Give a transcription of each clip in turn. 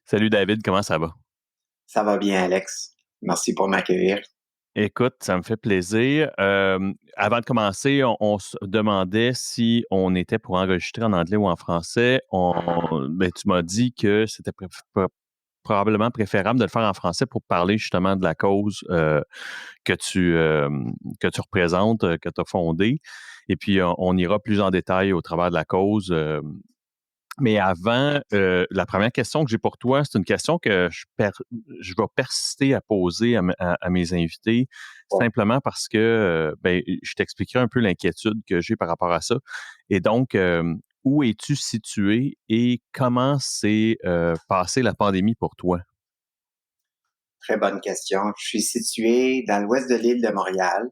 Salut David, comment ça va? Ça va bien, Alex. Merci pour m'accueillir. Écoute, ça me fait plaisir. Avant de commencer, on se demandait si on était pour enregistrer en anglais ou en français. Tu m'as dit que c'était probablement préférable de le faire en français pour parler justement de la cause que que tu représentes, que tu as fondée. Et puis, on ira plus en détail au travers de la cause. Mais avant, la première question que j'ai pour toi, c'est une question que je vais persister à poser à mes invités, Bon, simplement parce que, je t'expliquerai un peu l'inquiétude que j'ai par rapport à ça. Et donc, où es-tu situé et comment s'est passée la pandémie pour toi? très bonne question. Je suis situé dans l'ouest de l'île de Montréal.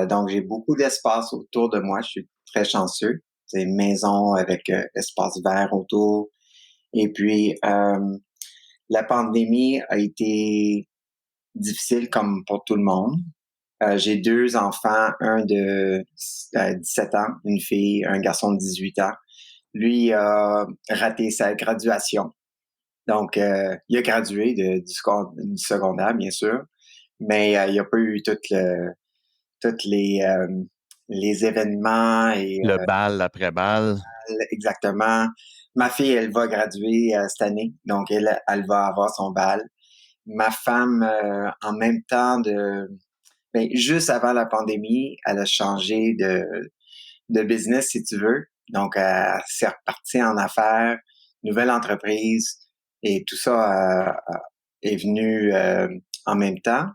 Donc, j'ai beaucoup d'espace autour de moi. Je suis très chanceux. C'est une maison avec espace vert autour. Et puis, la pandémie a été difficile comme pour tout le monde. J'ai deux enfants, un de 17 ans, une fille, un garçon de 18 ans. Lui a raté sa graduation. Donc, il a gradué du secondaire, bien sûr, mais il n'a pas eu toutes les événements et Le bal après bal? exactement. Ma fille, elle va graduer cette année, donc elle va avoir son bal. Ma femme, en même temps juste avant la pandémie, elle a changé de business, si tu veux. Donc, elle s'est repartie en affaires, nouvelle entreprise, et tout ça est venu en même temps,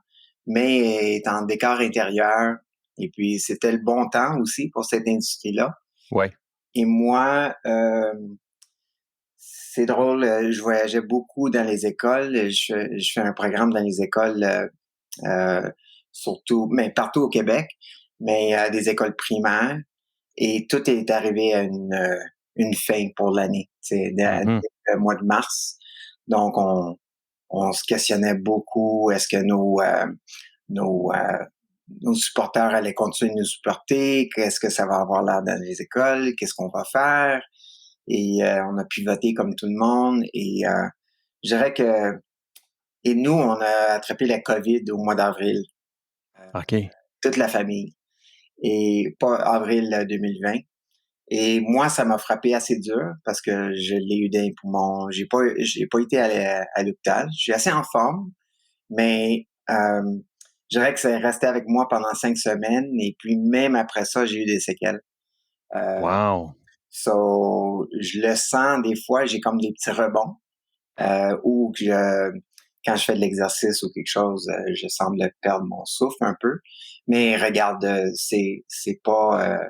mais est en décor intérieur. Et puis, c'était le bon temps aussi pour cette industrie-là. Oui. Et moi, c'est drôle, je voyageais beaucoup dans les écoles. Je fais un programme dans les écoles, surtout, mais partout au Québec, mais des écoles primaires. Et tout est arrivé à une fin pour l'année. C'est dès Mhm. le mois de mars. Donc, on se questionnait beaucoup. Est-ce que nos, euh, nos supporters allaient continuer de nous supporter? Qu'est-ce que ça va avoir l'air dans les écoles? Qu'est-ce qu'on va faire? Et on a pu voter comme tout le monde. Et je dirais que... Et nous, on a attrapé la COVID au mois d'avril, euh, OK. toute la famille. Et pas avril 2020. Et moi, ça m'a frappé assez dur parce que je l'ai eu dans les poumons. J'ai pas été à l'hôpital. Je suis assez en forme, mais je dirais que ça est resté avec moi pendant 5 semaines. Et puis même après ça, j'ai eu des séquelles. Euh, Wow. je le sens des fois, j'ai comme des petits rebonds ou quand je fais de l'exercice ou quelque chose, je semble perdre mon souffle un peu. Mais regarde, c'est pas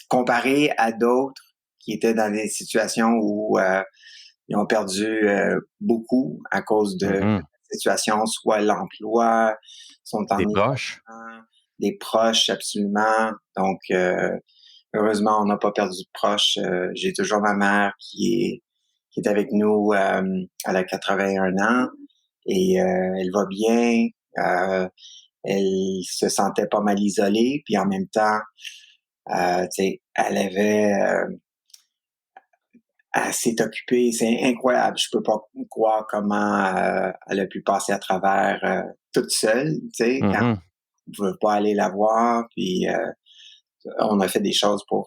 comparé à d'autres qui étaient dans des situations où ils ont perdu beaucoup à cause de la Mhm. situation, soit l'emploi, sont en Des proches? isolement, des proches absolument. Donc, heureusement, on n'a pas perdu de proches. J'ai toujours ma mère qui est avec nous. Elle a 81 ans et elle va bien. Euh, Elle se sentait pas mal isolée, puis en même temps, elle avait, elle s'est occupée, c'est incroyable. Je peux pas croire comment elle a pu passer à travers toute seule, quand Mhm. on ne veut pas aller la voir. Puis on a fait des choses pour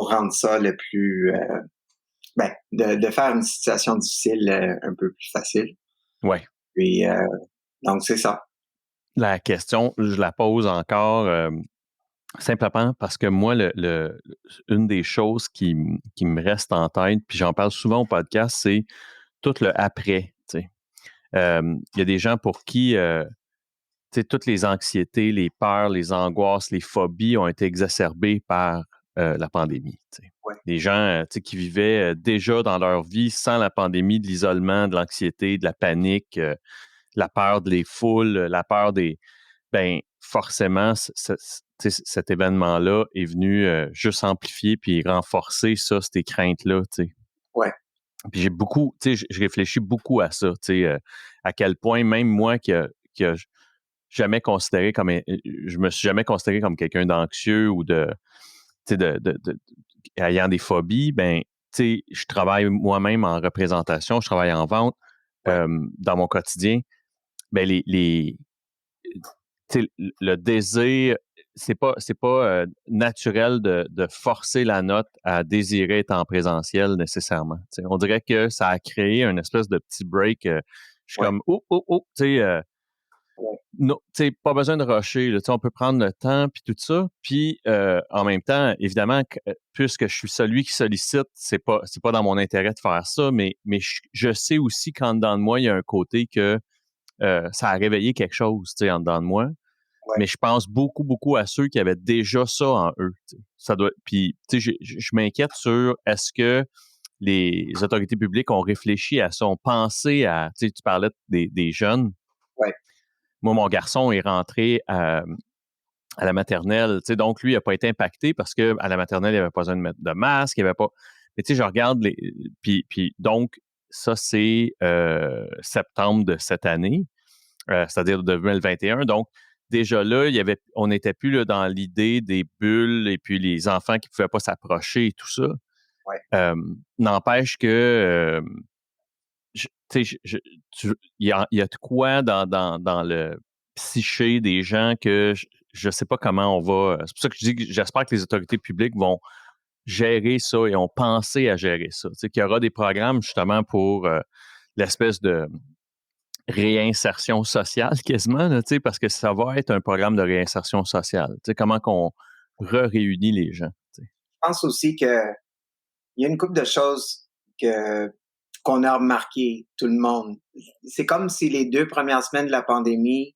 rendre ça le plus, de faire une situation difficile un peu plus facile. Ouais. Puis donc c'est ça. La question, je la pose encore. Simplement parce que moi, une des choses qui me reste en tête, puis j'en parle souvent au podcast, c'est tout le après. Tu sais. Il y a des gens pour qui tu sais, toutes les anxiétés, les peurs, les angoisses, les phobies ont été exacerbées par la pandémie. Tu sais. Ouais. Des gens tu sais, qui vivaient déjà dans leur vie sans la pandémie, de l'isolement, de l'anxiété, de la panique, la peur de les foules, la peur des ben forcément, tu sais, cet événement-là est venu juste amplifier puis renforcer ça, ces craintes-là, tu sais. Ouais. Puis j'ai beaucoup, tu sais, je réfléchis beaucoup à ça, tu sais, à quel point même moi qui a jamais considéré comme, je me suis jamais considéré comme quelqu'un d'anxieux ou de, tu sais, ayant des phobies, ben tu sais, je travaille moi-même en représentation, je travaille en vente Ouais, dans mon quotidien. Ben tu sais, le désir, c'est pas naturel de forcer la note à désirer être en présentiel nécessairement. Tu sais, on dirait que ça a créé une espèce de petit break. Je suis ouais, comme, oh, oh, oh, tu sais, ouais, non, tu sais, pas besoin de rusher, là, tu sais, on peut prendre le temps puis tout ça. Puis en même temps, évidemment, puisque je suis celui qui sollicite, c'est pas dans mon intérêt de faire ça, mais je sais aussi qu'en dedans de moi, il y a un côté que ça a réveillé quelque chose, tu sais, en dedans de moi. ouais. Mais je pense beaucoup, beaucoup à ceux qui avaient déjà ça en eux. Tu sais. Ça doit. Puis, tu sais, je m'inquiète sur est-ce que les autorités publiques ont réfléchi à ça, ont pensé à. Tu sais, tu parlais des jeunes. Ouais. Moi, mon garçon est rentré à la maternelle. Tu sais, donc, lui, il n'a pas été impacté parce qu'à la maternelle, il n'y avait pas besoin de mettre de masque, il n'y avait pas. Mais tu sais, je regarde les. Puis donc, ça, c'est septembre de cette année, c'est-à-dire de 2021. Donc, déjà là, on n'était plus là, dans l'idée des bulles et puis les enfants qui ne pouvaient pas s'approcher et tout ça. Ouais. Euh, N'empêche que tu sais, il y a de quoi dans le psyché des gens que je ne sais pas comment on va. C'est pour ça que je dis que j'espère que les autorités publiques vont gérer ça et ont pensé à gérer ça. Tu sais, qu'il y aura des programmes justement pour l'espèce de réinsertion sociale quasiment, là, tu sais, parce que ça va être un programme de réinsertion sociale. Tu sais, comment qu'on réunit les gens. Tu sais. Je pense aussi que il y a une couple de choses que qu'on a remarqué, tout le monde. C'est comme si les 2 premières semaines de la pandémie,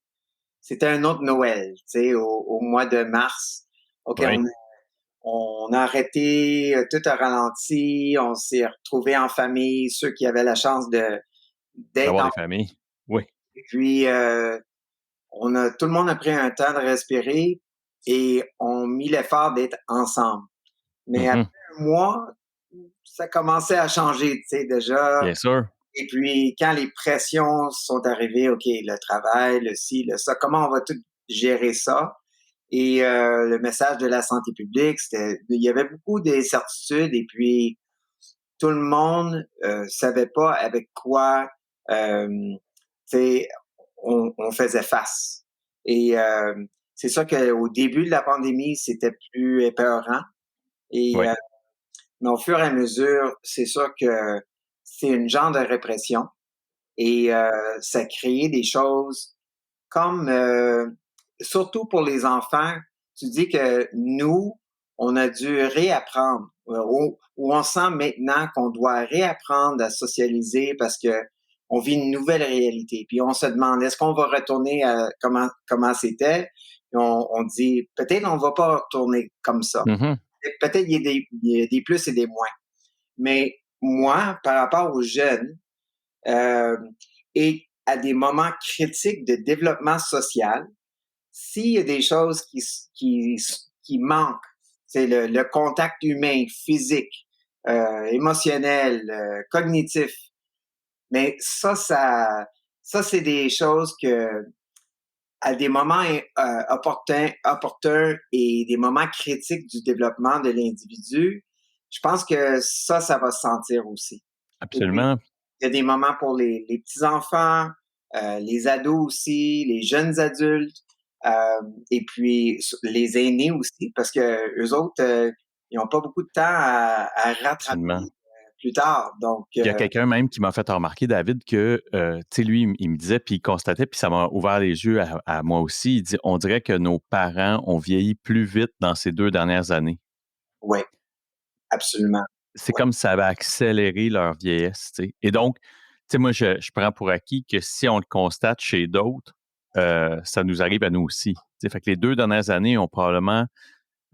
c'était un autre Noël, tu sais, au mois de mars. OK, Oui, on a arrêté, tout a ralenti, on s'est retrouvés en famille, ceux qui avaient la chance d'être d'avoir en des familles. Oui. et puis, tout le monde a pris un temps de respirer et ont mis l'effort d'être ensemble. Mais après Mhm. un mois, ça commençait à changer, tu sais, déjà. Bien sûr. Et puis, quand les pressions sont arrivées, OK, le travail, le ci, le ça, comment on va tout gérer ça? Et le message de la santé publique, c'était, il y avait beaucoup d'incertitudes et puis tout le monde savait pas avec quoi, euh, tu sais, on faisait face. Et c'est sûr qu'au début de la pandémie, c'était plus épeurant. Et Oui, mais au fur et à mesure, c'est sûr que c'est une genre de répression et ça créait des choses comme, surtout pour les enfants, tu dis que nous, on a dû réapprendre, où on sent maintenant qu'on doit réapprendre à socialiser parce que on vit une nouvelle réalité. Puis on se demande, est-ce qu'on va retourner à comment c'était? Puis on dit, peut-être on va pas retourner comme ça. Mhm. Peut-être il y a des plus et des moins. Mais moi, par rapport aux jeunes, euh, et à des moments critiques de développement social, s'il y a des choses qui manquent, c'est le contact humain, physique, émotionnel, cognitif, mais ça c'est des choses que à des moments opportuns et des moments critiques du développement de l'individu, je pense que ça va se sentir aussi. Et puis, Absolument. il y a des moments pour les petits-enfants, les ados aussi, les jeunes adultes, et puis les aînés aussi, parce que eux autres, ils n'ont pas beaucoup de temps à rattraper Absolument. plus tard. Donc, Il y a quelqu'un même qui m'a fait remarquer, David, que, tu sais, lui, il me disait, puis il constatait, puis ça m'a ouvert les yeux à moi aussi. Il dit, on dirait que nos parents ont vieilli plus vite dans ces 2 dernières années. ouais, absolument. C'est Ouais, comme si ça avait accéléré leur vieillesse, tu sais. Et donc, tu sais, moi, je prends pour acquis que si on le constate chez d'autres, ça nous arrive à nous aussi. Tu sais, fait que les 2 dernières années ont probablement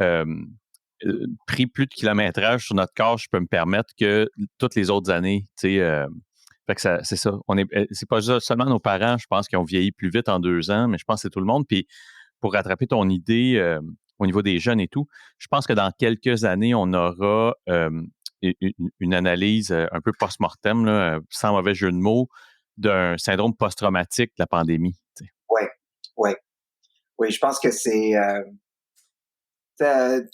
euh, pris plus de kilométrage sur notre corps, je peux me permettre, que toutes les autres années. Tu sais, fait que c'est ça. C'est pas seulement nos parents, je pense, qui ont vieilli plus vite en 2 ans, mais je pense que c'est tout le monde. Puis pour rattraper ton idée au niveau des jeunes et tout, je pense que dans quelques années, on aura une analyse un peu post-mortem, là, sans mauvais jeu de mots, d'un syndrome post-traumatique de la pandémie. Tu sais. ouais, ouais. Oui, je pense que c'est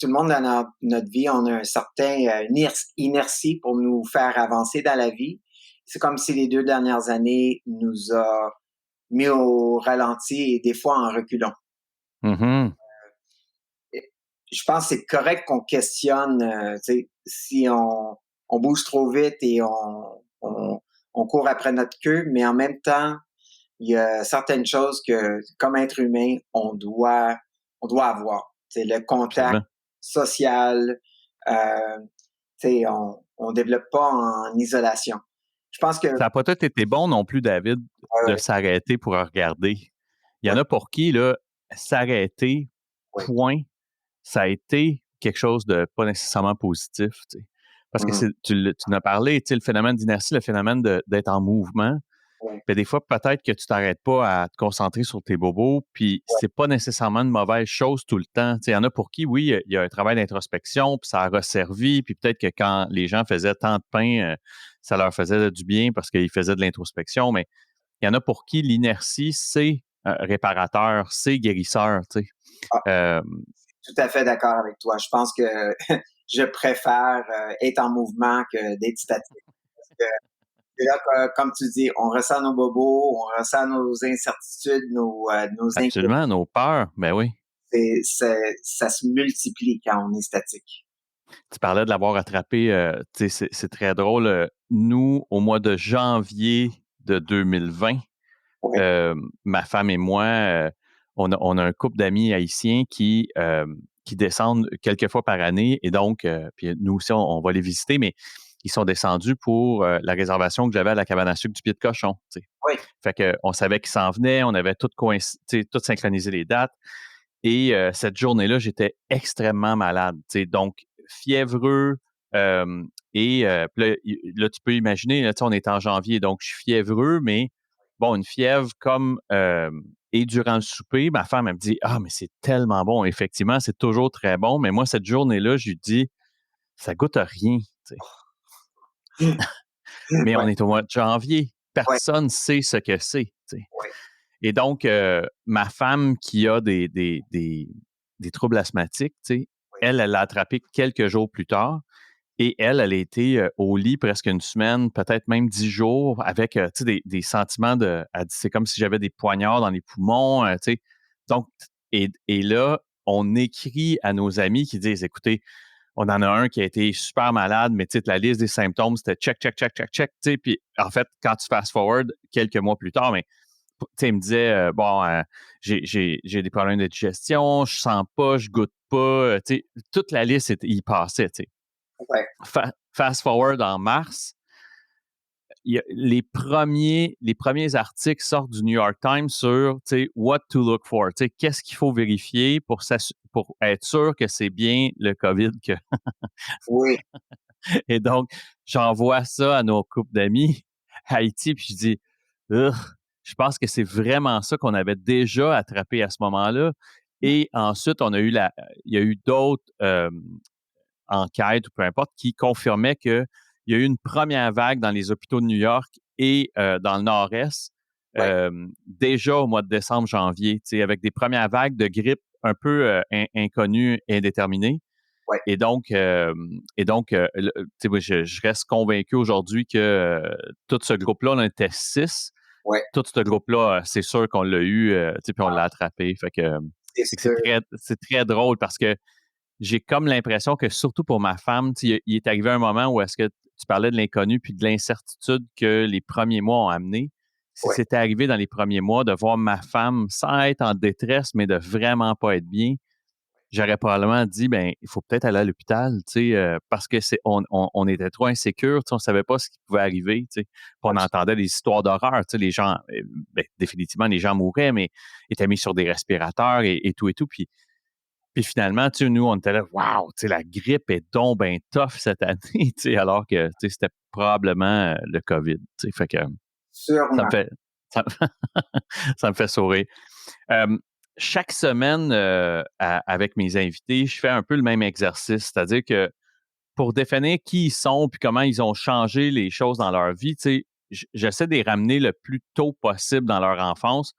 tout le monde dans notre vie, on a un certain inertie pour nous faire avancer dans la vie. C'est comme si les 2 dernières années nous a mis au ralenti et des fois en reculant. Mhm. Je pense que c'est correct qu'on questionne, si on bouge trop vite et on court après notre queue, mais en même temps, il y a certaines choses que, comme être humain, on doit avoir. C'est le contact Absolument. social, euh, on développe pas en isolation. Je pense que, Ça n'a pas tout été bon non plus, David, de ouais, s'arrêter pour regarder. Il y en ouais, a pour qui, là, s'arrêter, ouais, point, ça a été quelque chose de pas nécessairement positif, tu sais. Parce que mhm, tu en as parlé, tu sais, le phénomène d'inertie, le phénomène d'être en mouvement. ouais, Puis des fois, peut-être que tu t'arrêtes pas à te concentrer sur tes bobos, puis ouais, c'est pas nécessairement une mauvaise chose tout le temps. Tu sais, il y en a pour qui, oui, il y a un travail d'introspection, puis ça a resservi, puis peut-être que quand les gens faisaient tant de pain, ça leur faisait du bien parce qu'ils faisaient de l'introspection, mais il y en a pour qui l'inertie, c'est réparateur, c'est guérisseur, tu sais. ah, Euh, tout à fait d'accord avec toi. Je pense que je préfère être en mouvement que d'être statique. Parce que c'est là que, comme tu dis, on ressent nos bobos, on ressent nos incertitudes, nos inquiétudes. Absolument, nos peurs, ben oui. Ça se multiplie quand on est statique. Tu parlais de l'avoir attrapé, tu sais, c'est très drôle. Nous, au mois de janvier de 2020, Oui, ma femme et moi, on a un couple d'amis haïtiens qui descendent quelques fois par année et donc, puis nous aussi, on va les visiter, mais ils sont descendus pour la réservation que j'avais à la cabane à sucre du Pied de Cochon, tu sais. oui, Fait qu'on savait qu'ils s'en venaient, on avait tout synchronisé les dates. Et cette journée-là, j'étais extrêmement malade. Donc, fiévreux. euh, et puis là, tu peux imaginer, là, on est en janvier, donc je suis fiévreux, mais bon, une fièvre comme. Et durant le souper, ma femme, elle me dit: Ah, mais c'est tellement bon. Effectivement, c'est toujours très bon. Mais moi, cette journée-là, je lui dis: Ça goûte à rien. Tu sais. Mais on oui, est au mois de janvier. oui, Personne ne sait ce que c'est. Tu sais. oui, Et donc, ma femme qui a des troubles asthmatiques, tu sais, oui, elle l'a attrapé quelques jours plus tard et elle a été au lit presque une semaine, peut-être même 10 jours, avec tu sais, des sentiments de. Elle dit, c'est comme si j'avais des poignards dans les poumons, tu sais. Donc, et là, on écrit à nos amis qui disent, écoutez, on en a un qui a été super malade, mais tu sais, la liste des symptômes, c'était check, check, check, check, check, tu sais. Puis en fait, quand tu fast forward quelques mois plus tard, mais il me disait, bon, j'ai des problèmes de digestion, je sens pas, je goûte pas. Toute la liste, il passait. oui, Fast forward en mars, les premiers articles sortent du New York Times sur what to look for. Qu'est-ce qu'il faut vérifier pour être sûr que c'est bien le COVID que. oui, Et donc, j'envoie ça à nos couples d'amis à Haïti, puis je dis, Ugh, je pense que c'est vraiment ça qu'on avait déjà attrapé à ce moment-là. Et ensuite, il y a eu d'autres enquêtes ou peu importe qui confirmaient qu'il y a eu une première vague dans les hôpitaux de New York et dans le nord-est oui, déjà au mois de décembre, janvier, avec des premières vagues de grippe un peu inconnues et indéterminées. oui, Moi, je reste convaincu aujourd'hui que tout ce groupe-là, on était 6. oui, Tout ce groupe-là, c'est sûr qu'on l'a eu, puis on ah, l'a attrapé. c'est Fait que c'est sûr. très drôle parce que j'ai comme l'impression que surtout pour ma femme, il est arrivé un moment où est-ce que tu parlais de l'inconnu puis de l'incertitude que les premiers mois ont amené. Si Oui, c'était arrivé dans les premiers mois de voir ma femme sans être en détresse, mais de vraiment pas être bien, j'aurais probablement dit, ben, il faut peut-être aller à l'hôpital, parce que on était trop insécure, on savait pas ce qui pouvait arriver, tu sais. Puis on entendait des histoires d'horreur, les gens, ben, définitivement, les gens mouraient, mais étaient mis sur des respirateurs et tout et tout. Puis finalement, nous, on était là, waouh, la grippe est donc ben tough cette année, alors que, c'était probablement le COVID, Fait que ça me sûrement. fait, ça, ça me fait sourire. Euh, Chaque semaine, avec mes invités, je fais un peu le même exercice, c'est-à-dire que pour définir qui ils sont puis comment ils ont changé les choses dans leur vie, j'essaie de les ramener le plus tôt possible dans leur enfance.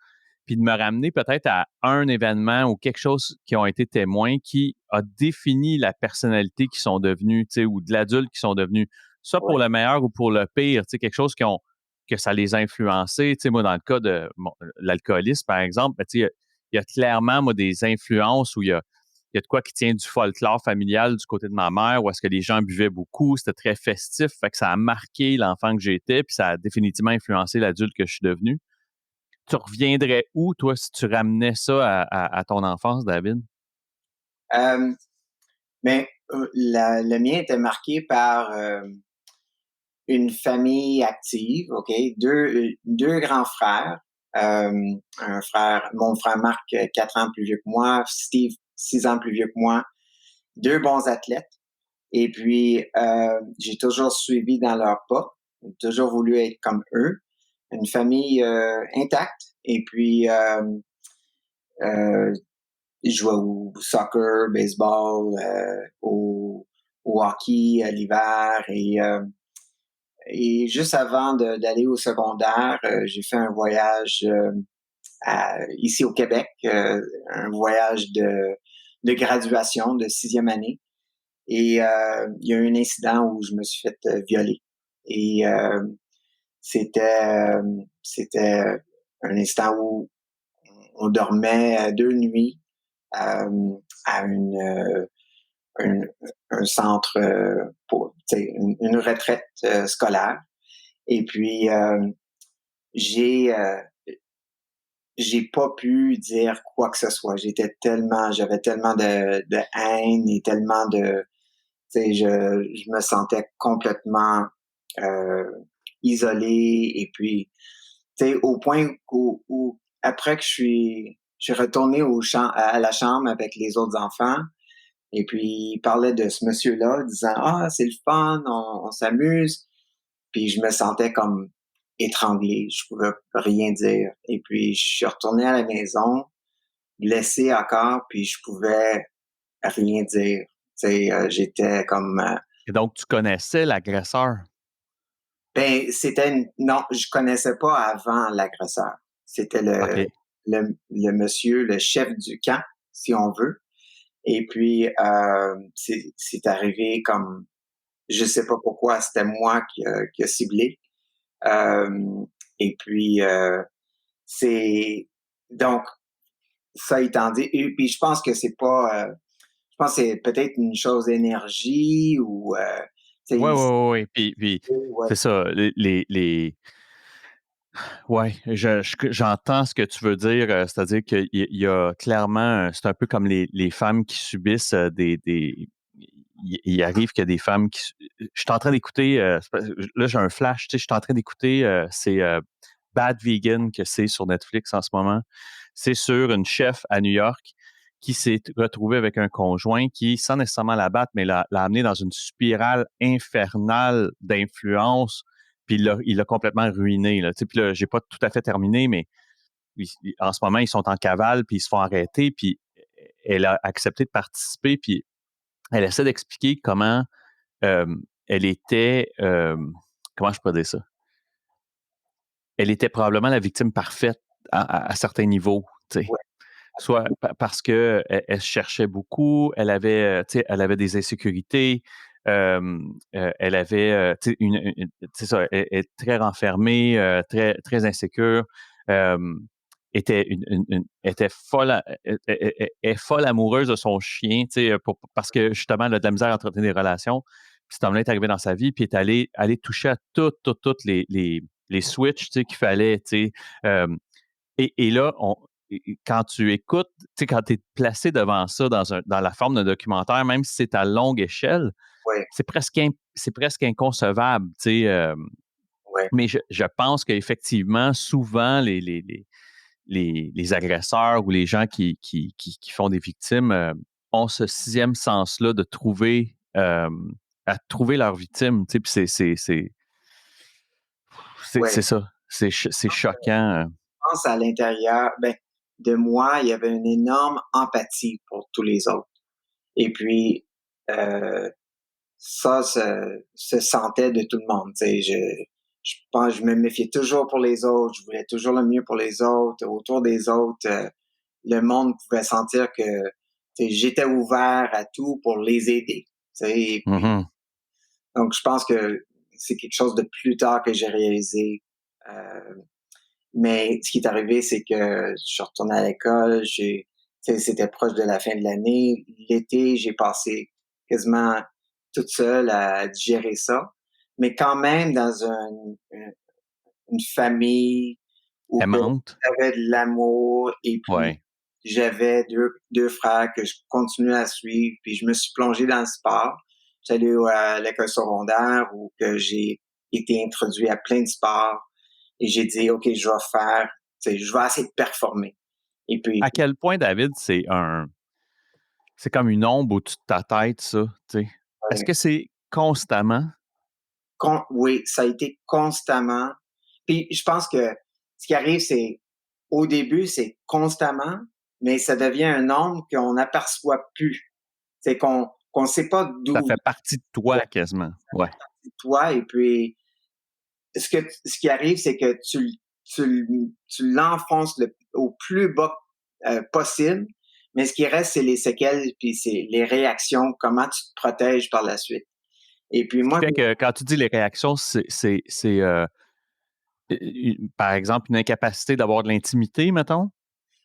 puis de me ramener peut-être à un événement ou quelque chose qui ont été témoins qui a défini la personnalité qu'ils sont devenus, tu sais, ou de l'adulte qui sont devenus, soit pour ouais. le meilleur ou pour le pire, tu sais, quelque chose que ça les a influencés. Tu sais, moi, dans le cas de l'alcoolisme, par exemple, ben, tu sais, il y a clairement, moi, des influences où il y a de quoi qui tient du folklore familial du côté de ma mère, où est-ce que les gens buvaient beaucoup, c'était très festif, fait que ça a marqué l'enfant que j'étais, puis ça a définitivement influencé l'adulte que je suis devenu. Tu reviendrais où, toi, si tu ramenais ça à ton enfance, David? Euh, mais le mien était marqué par une famille active, OK? Deux grands frères. Mon frère Marc, 4 ans plus vieux que moi, Steve, 6 ans plus vieux que moi, deux bons athlètes. Et puis, j'ai toujours suivi dans leurs pas, j'ai toujours voulu être comme eux. Une famille intacte. Et puis, euh, ils jouaient au soccer, baseball, au hockey à l'hiver. Et juste avant d'aller au secondaire, j'ai fait un voyage ici au Québec, un voyage de graduation de 6e année. Et il y a eu un incident où je me suis fait violer. Et c'était, c'était un instant où on dormait 2 nuits à un, un centre pour une retraite scolaire. Et puis j'ai j'ai pas pu dire quoi que ce soit. J'avais tellement de haine et tellement de, je me sentais complètement euh, isolé. Et puis, au point où après que je suis retourné à la chambre avec les autres enfants, et puis il parlait de ce monsieur-là, disant ah c'est le fun, on s'amuse. Puis je me sentais comme étranglé, je pouvais rien dire. Et puis je suis retourné à la maison, blessé encore, puis je pouvais rien dire. J'étais comme Et donc, tu connaissais l'agresseur. ben non, je connaissais pas avant l'agresseur. C'était OK. le monsieur, le chef du camp, si on veut. Et puis c'est arrivé comme je sais pas pourquoi, c'était moi qui a ciblé. Euh, et puis c'est donc ça étant dit, et puis je pense que c'est pas je pense que c'est peut-être une chose d'énergie ou Ouais, ouais, tu sais, ouais, ouais. Puis ouais, c'est ça. Ouais, j'entends ce que tu veux dire. C'est-à-dire qu'il y a clairement, c'est un peu comme les femmes qui subissent il arrive qu'il y a des femmes je suis en train d'écouter, là j'ai un flash, tu sais, je suis en train d'écouter, c'est Bad Vegan que c'est sur Netflix en ce moment. C'est sur une chef à New York qui s'est retrouvée avec un conjoint qui, sans nécessairement la battre, mais l'a amené dans une spirale infernale d'influence, puis il l'a complètement ruiné. Là. Tu sais, puis là, j'ai pas tout à fait terminé, mais en ce moment, ils sont en cavale, puis ils se font arrêter, puis elle a accepté de participer, puis elle essaie d'expliquer comment euh, elle était, comment je peux dire ça? Elle était probablement la victime parfaite à certains niveaux, tu sais. ouais, Soit parce que elle se cherchait beaucoup, tu sais, elle avait des insécurités, elle avait, tu sais, c'est ça, elle est très renfermée, très, très insécure, euh, était folle, est folle amoureuse de son chien, tu sais, parce que justement, elle a de la misère à entretenir des relations. Puis cet homme-là est arrivé dans sa vie, puis est allé toucher à toutes les switches, tu sais, qu'il fallait, tu sais. Euh, et là, quand tu écoutes, tu sais, quand tu es placé devant ça dans la forme d'un documentaire, même si c'est à longue échelle, ouais, c'est presque inconcevable, tu sais. ouais, Mais je pense qu'effectivement, souvent, les agresseurs ou les gens qui font des victimes ont ce sixième sens-là de à trouver leur victime, tu sais, puis ouais. c'est ça. C'est choquant. Je pense à l'intérieur, ben, de moi, il y avait une énorme empathie pour tous les autres. Et puis, ça se sentait de tout le monde. Tu sais, je me méfiais toujours pour les autres, je voulais toujours le mieux pour les autres, autour des autres. Le monde pouvait sentir que j'étais ouvert à tout pour les aider. Et puis, Mhm. donc, je pense que c'est quelque chose de plus tard que j'ai réalisé. Euh, mais ce qui est arrivé, c'est que je suis retourné à l'école, c'était proche de la fin de l'année. L'été, j'ai passé quasiment toute seule à digérer ça. Mais quand même dans une famille où que Aimante. j'avais de l'amour et puis Ouais. j'avais deux frères que je continuais à suivre, puis je me suis plongé dans le sport. J'allais à l'école secondaire où que j'ai été introduit à plein de sports et j'ai dit, OK, je vais essayer de performer. Et puis, À quel point, David, c'est comme une ombre au-dessus de ta tête, ça, tu sais? Est-ce euh, que c'est constamment? oui, ça a été constamment. Puis je pense que ce qui arrive, c'est au début, c'est constamment, mais ça devient un nombre qu'on n'aperçoit plus. C'est qu'on sait pas Ça d'où fait partie de vient toi quasiment. Ouais. toi. Et puis, ce qui arrive, c'est que tu l'enfonces au plus bas possible, mais ce qui reste, c'est les séquelles, puis c'est les réactions, comment tu te protèges par la suite. Et puis Ce qui moi, fait que quand tu dis les réactions, par exemple, une incapacité d'avoir de l'intimité, mettons?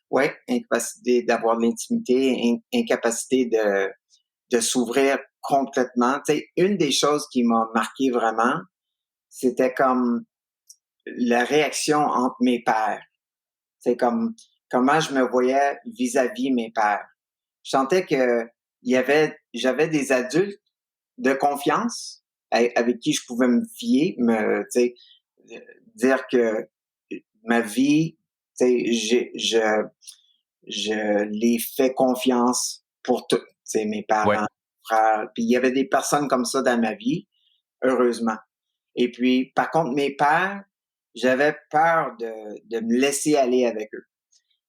ouais, incapacité d'avoir de l'intimité, incapacité de s'ouvrir complètement. Tu sais, une des choses qui m'a marqué vraiment, c'était comme la réaction entre mes pères. C'est comme comment je me voyais vis-à-vis mes pères. Je sentais que j'avais des adultes de confiance avec qui je pouvais me fier, tu sais, dire que ma vie, tu sais, je les fais confiance pour tout. C'est mes Ouais. parents, frères. Puis il y avait des personnes comme ça dans ma vie, heureusement. Et puis, par contre, mes pères, j'avais peur de me laisser aller avec eux.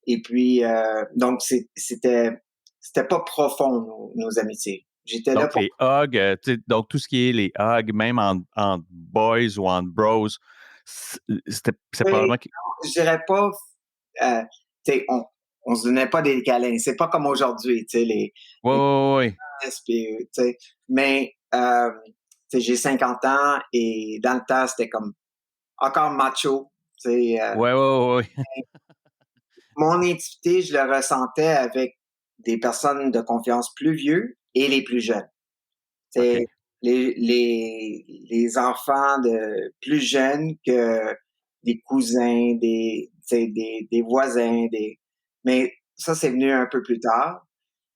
Et puis, donc, c'était pas profond, nos amitiés. J'étais là Donc, pour. les hugs, tu sais, donc tout ce qui est les hugs, même en boys ou en bros, c'est Oui, probablement. je dirais pas, euh, tu sais, on se donnait pas des câlins. C'est pas comme aujourd'hui, tu sais, Oui, les oui, oui. puis, tu sais, mais, tu sais, j'ai 50 ans et dans le temps, c'était comme encore macho, tu sais, Oui, oui, oui. mon intimité, je le ressentais avec des personnes de confiance plus vieux et les plus jeunes. C'est OK. les enfants de plus jeunes que des cousins, tu sais, des voisins, mais ça, c'est venu un peu plus tard.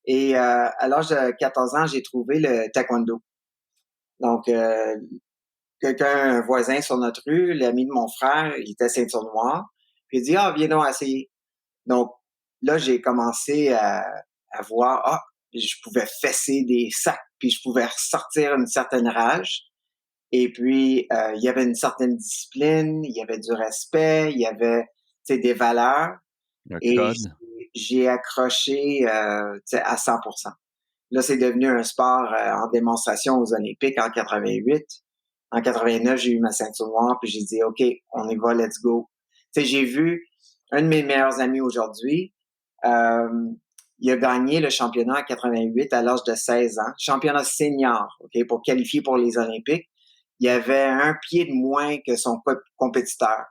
Et à l'âge de 14 ans, j'ai trouvé le taekwondo. Donc, quelqu'un, un voisin sur notre rue, l'ami de mon frère, il était ceinture noire. Puis il dit, ah, viens donc essayer. Donc, là, j'ai commencé à voir, ah, je pouvais fesser des sacs, puis je pouvais ressortir une certaine rage. Et puis, il y avait une certaine discipline, il y avait du respect, il y avait, tu sais, des valeurs. Un Et code. j'ai accroché, tu sais, à 100%. Là, c'est devenu un sport en démonstration aux Olympiques en 88. En 89, j'ai eu ma ceinture noire, puis j'ai dit, OK, on y va, let's go. Tu sais, j'ai vu un de mes meilleurs amis aujourd'hui, euh, il a gagné le championnat en 88 à l'âge de 16 ans, championnat senior, OK, pour qualifier pour les Olympiques. Il avait un pied de moins que son compétiteur.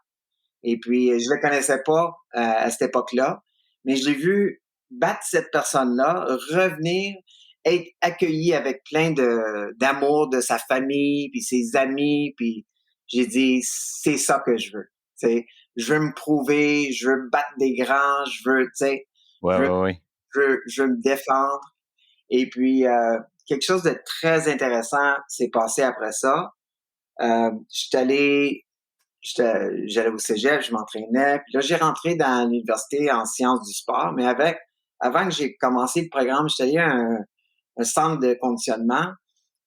Et puis, je le connaissais pas à cette époque-là, mais je l'ai vu battre cette personne-là, revenir, être accueilli avec plein d'amour de sa famille, puis ses amis, puis j'ai dit, c'est ça que je veux. T'sais, je veux me prouver, je veux battre des grands, je veux, tu sais, Ouais, je veux, ouais, ouais. je veux me défendre. Et puis, quelque chose de très intéressant s'est passé après ça. J'allais au cégep, je m'entraînais. Puis là, j'ai rentré dans l'université en sciences du sport, mais avant que j'ai commencé le programme, j'étais allé à un centre de conditionnement,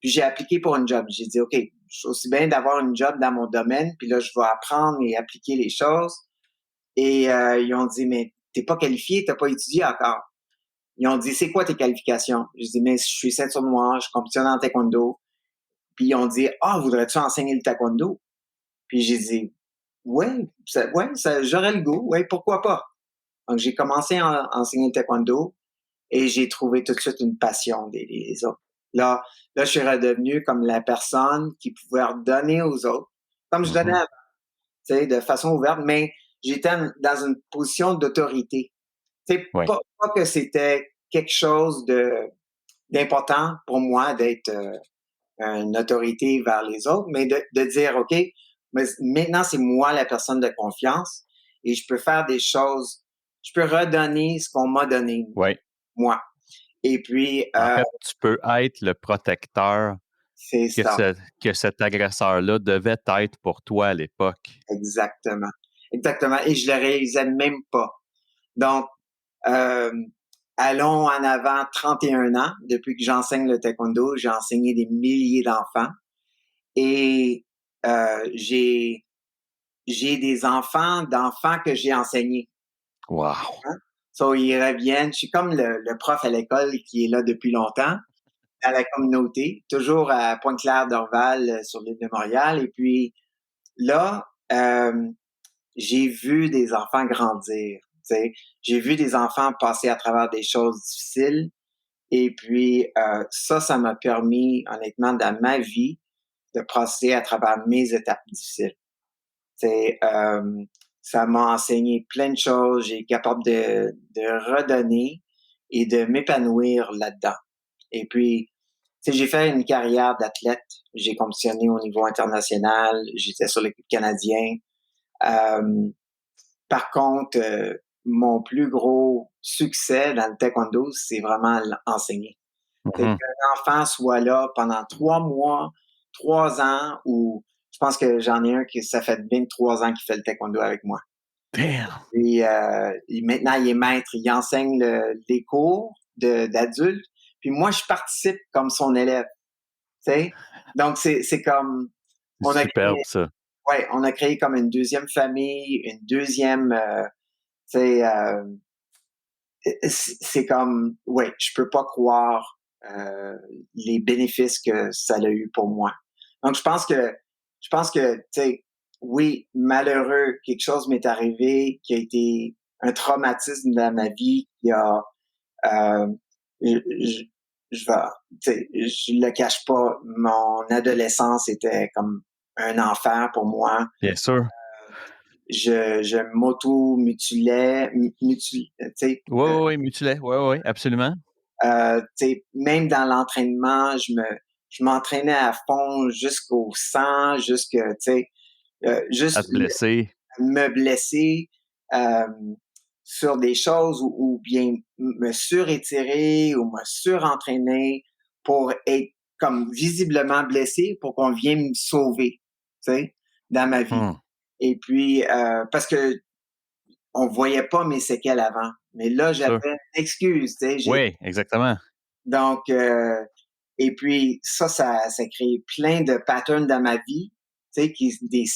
puis j'ai appliqué pour une job. J'ai dit, OK, je suis aussi bien d'avoir une job dans mon domaine, puis là, je vais apprendre et appliquer les choses. Et ils ont dit, mais t'es pas qualifié, t'as pas étudié encore. Ils ont dit, c'est quoi tes qualifications? J'ai dit, mais je suis ceinture noire, je compétitionne en taekwondo. Puis ils ont dit, ah, voudrais-tu enseigner le taekwondo? Puis j'ai dit, ouais, j'aurais le goût, ouais, pourquoi pas? Donc j'ai commencé à enseigner le taekwondo et j'ai trouvé tout de suite une passion d'aider les autres. Là, là, je suis redevenu comme la personne qui pouvait redonner aux autres, comme je donnais Mhm. avant, tu sais, de façon ouverte, mais j'étais dans une position d'autorité. Tu sais, Oui, pas que c'était quelque chose d'important pour moi d'être une autorité vers les autres, mais de dire, OK, mais maintenant, c'est moi la personne de confiance et je peux faire des choses, je peux redonner ce qu'on m'a donné, oui. moi. Et puis, En fait, tu peux être le protecteur c'est que, ça, que cet agresseur-là devait être pour toi à l'époque. exactement. Exactement. Et je le réalisais même pas. Donc, euh, allons en avant 31 ans. Depuis que j'enseigne le taekwondo, j'ai enseigné des milliers d'enfants. Et j'ai des enfants d'enfants que j'ai enseignés. Wow! Hein? So, ils reviennent. Je suis comme le prof à l'école qui est là depuis longtemps, à la communauté, toujours à Pointe-Claire-Dorval, sur l'île de Montréal. Et puis là, j'ai vu des enfants grandir. Tu sais. J'ai vu des enfants passer à travers des choses difficiles. Et puis, ça m'a permis, honnêtement, dans ma vie, de passer à travers mes étapes difficiles. C'est, ça m'a enseigné plein de choses. J'ai été capable de redonner et de m'épanouir là-dedans. Et puis, tu sais, j'ai fait une carrière d'athlète. J'ai compétitionné au niveau international. J'étais sur l'équipe canadienne. Euh, Par contre, mon plus gros succès dans le taekwondo, c'est vraiment enseigner. C'est Mhm. qu'un enfant soit là pendant 3 mois, 3 ans, ou je pense que j'en ai un qui, ça fait 23 ans qu'il fait le taekwondo avec moi. Damn! Et maintenant, il est maître, il enseigne les cours d'adultes. Puis moi, je participe comme son élève. Tu sais? Donc, c'est comme, C'est on a créé, superbe, ça. ouais, on a créé comme une deuxième famille, une deuxième, tu sais, c'est comme, ouais, je peux pas croire les bénéfices que ça a eu pour moi. Donc, je pense que, tu sais, oui, malheureux, quelque chose m'est arrivé qui a été un traumatisme dans ma vie qui a, euh, je, je, je vais, tu sais, je le cache pas, mon adolescence était comme un enfer pour moi. Bien sûr. Je m'auto-mutilais, tu sais, Oui, oui, oui, mutuel. Oui, oui, absolument. même dans l'entraînement, je m'entraînais à fond jusqu'au sang, À juste te blesser. me blesser euh, sur des choses ou bien me surétirer ou me surentraîner pour être comme visiblement blessé pour qu'on vienne me sauver, tu sais, dans ma vie. Mhm. Et puis, parce que on voyait pas mes séquelles avant. Mais là, Bien j'avais sûr. une excuse, tu sais. Oui, exactement. Donc, et puis ça crée plein de patterns dans ma vie, tu sais, des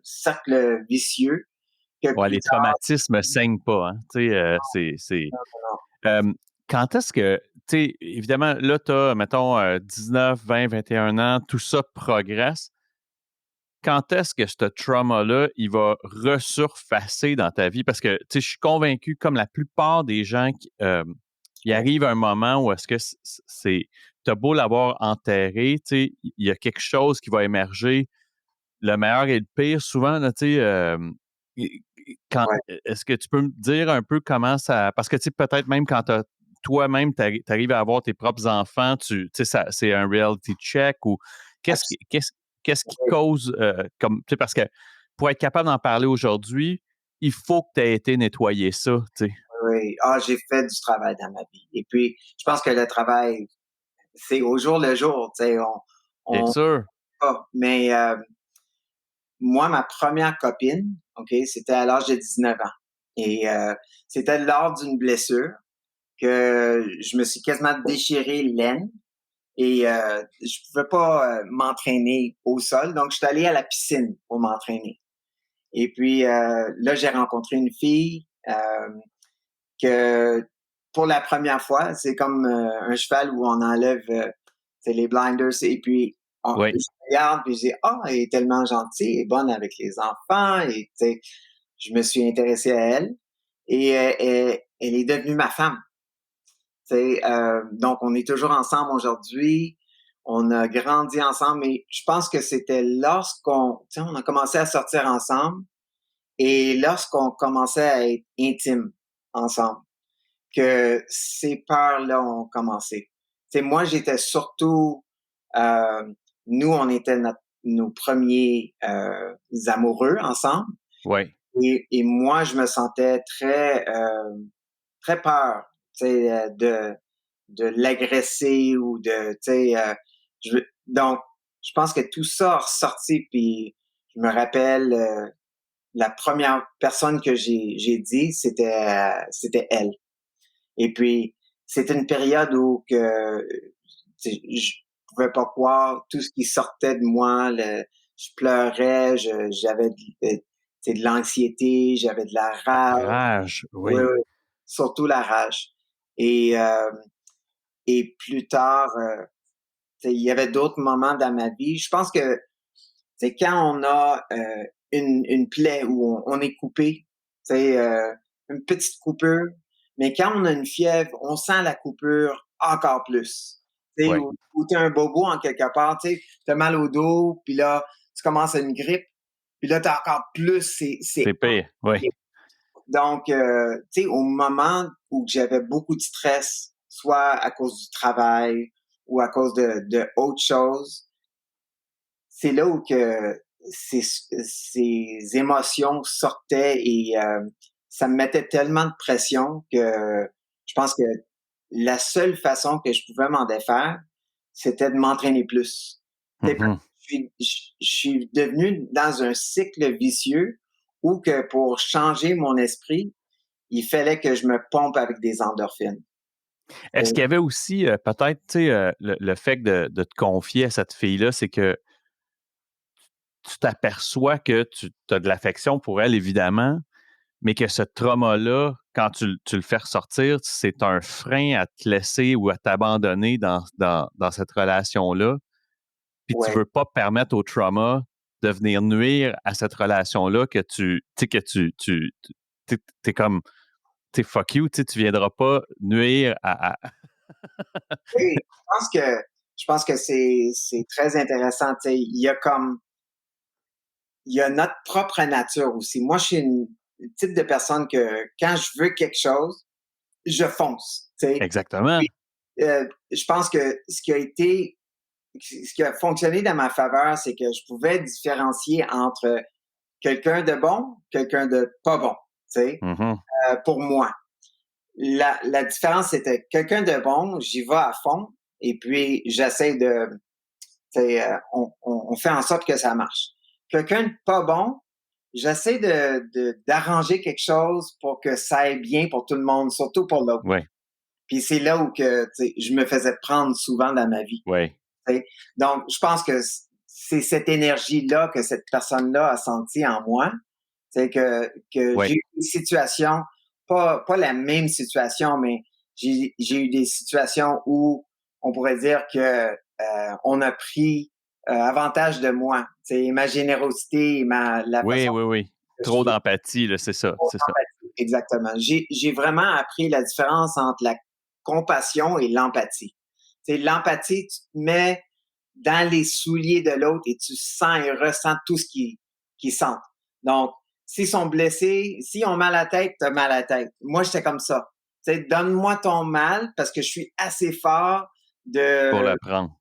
cercles vicieux que Ouais, plus les traumatismes ne saignent pas, hein. Tu sais, tard, hem, quand est-ce que tu sais, évidemment, là, tu as, mettons, 19, 20, 21 ans, tout ça progresse. Quand est-ce que ce trauma-là, il va resurfacer dans ta vie? Parce que, tu sais, je suis convaincu, comme la plupart des gens qui, il ouais, arrive un moment où est-ce que c'est tu as beau l'avoir enterré, tu sais, il y a quelque chose qui va émerger, le meilleur et le pire. Souvent, là, tu sais, quand ouais, est-ce que tu peux me dire un peu comment ça parce que, tu sais, peut-être même quand toi-même, tu arrives à avoir tes propres enfants, tu sais, ça c'est un reality check ou qu'est-ce qui abs- qu'est-ce qu'est-ce qui oui, cause, comme tu sais, parce que pour être capable d'en parler aujourd'hui, il faut que tu aies été nettoyer ça, tu sais. oui. Ah, j'ai fait du travail dans ma vie. Et puis, je pense que le travail, c'est au jour le jour, tu sais, Bien on sûr. mais moi, ma première copine, OK, c'était à l'âge de 19 ans. Et c'était lors d'une blessure que je me suis quasiment déchiré l'aine et je pouvais pas m'entraîner au sol. Donc, je suis allé à la piscine pour m'entraîner. Et puis, là, j'ai rencontré une fille que, pour la première fois, c'est comme un cheval où on enlève c'est les blinders et puis Oui. je regarde puis je dis: «Ah, elle est tellement gentille, elle est bonne avec les enfants» et tu sais, je me suis intéressé à elle et elle est devenue ma femme. Tu sais, donc on est toujours ensemble aujourd'hui. On a grandi ensemble, mais je pense que c'était lorsqu'on, tu sais, on a commencé à sortir ensemble et lorsqu'on commençait à être intimes ensemble, que ces peurs-là ont commencé. Tu sais, moi, j'étais surtout, euh, nous, on était nos premiers amoureux ensemble, Oui. et moi, je me sentais très peur, tu sais, de l'agresser ou de, tu sais, donc, je pense que tout ça a ressorti, puis je me rappelle, la première personne que j'ai dit, c'était elle. Et puis, c'était une période où que, tu sais, je pouvais pas croire tout ce qui sortait de moi. Je pleurais, j'avais tu sais, de l'anxiété, j'avais de la La rage. rage, Oui, oui. oui, surtout la rage. Et, euh, et plus tard, tu sais, il y avait d'autres moments dans ma vie. Je pense que c'est quand on a une plaie où on est coupé, tu sais, une petite coupure, mais quand on a une fièvre, on sent la coupure encore plus. Tu sais, Oui. ou tu as un bobo en quelque part, tu sais, tu as mal au dos, puis là, tu commences à une grippe, puis là, tu as encore plus, C'est c'est pire. Oui. donc, tu sais, au moment où j'avais beaucoup de stress, soit à cause du travail ou à cause de autre chose, c'est là où que ces émotions sortaient et ça me mettait tellement de pression que je pense que la seule façon que je pouvais m'en défaire, c'était de m'entraîner plus. Tu sais, parce Mhm. que je suis devenu dans un cycle vicieux où que pour changer mon esprit, il fallait que je me pompe avec des endorphines. Est-ce qu'il y avait aussi peut-être, tu sais, le fait de te confier à cette fille-là, c'est que tu t'aperçois que tu as de l'affection pour elle, évidemment, mais que ce trauma-là, quand tu le fais ressortir, c'est un frein à te laisser ou à t'abandonner dans cette relation-là. Puis tu Ouais, veux pas permettre au trauma de venir nuire à cette relation-là que tu sais, que t'es comme, tu sais, fuck you, tu viendras pas nuire à. oui, je pense que c'est très intéressant. Tu sais, il y a notre propre nature aussi. Moi, je suis une type de personne que quand je veux quelque chose, je fonce. Tu sais. Exactement. Puis, je pense que ce qui a fonctionné dans ma faveur, c'est que je pouvais différencier entre quelqu'un de bon, quelqu'un de pas bon. Tu sais, Mhm. pour moi, la différence c'était quelqu'un de bon, j'y vais à fond, et puis j'essaie de, on fait en sorte que ça marche. Quelqu'un de pas bon, j'essaie d'arranger quelque chose pour que ça aille bien pour tout le monde, surtout pour l'autre. Oui, Puis c'est là où que, je me faisais prendre souvent dans ma vie. oui, Tu sais. Donc, je pense que c'est cette énergie-là que cette personne-là a senti en moi. C'est que j'ai oui. eu des situations, pas la même situation, mais j'ai eu des situations où on pourrait dire que on a pris avantage de moi. C'est ma générosité, la Oui, façon oui, oui. que je Trop suis. d'empathie, là, c'est ça, c'est ça. Exactement. J'ai vraiment appris la différence entre la compassion et l'empathie. C'est l'empathie, tu te mets dans les souliers de l'autre et tu sens et ressens tout ce qu'ils sentent. Donc, s'ils sont blessés, s'ils ont mal à la tête, t'as mal à la tête. Moi, j'étais comme ça. Tu sais, donne-moi ton mal parce que je suis assez fort Pour de, le prendre.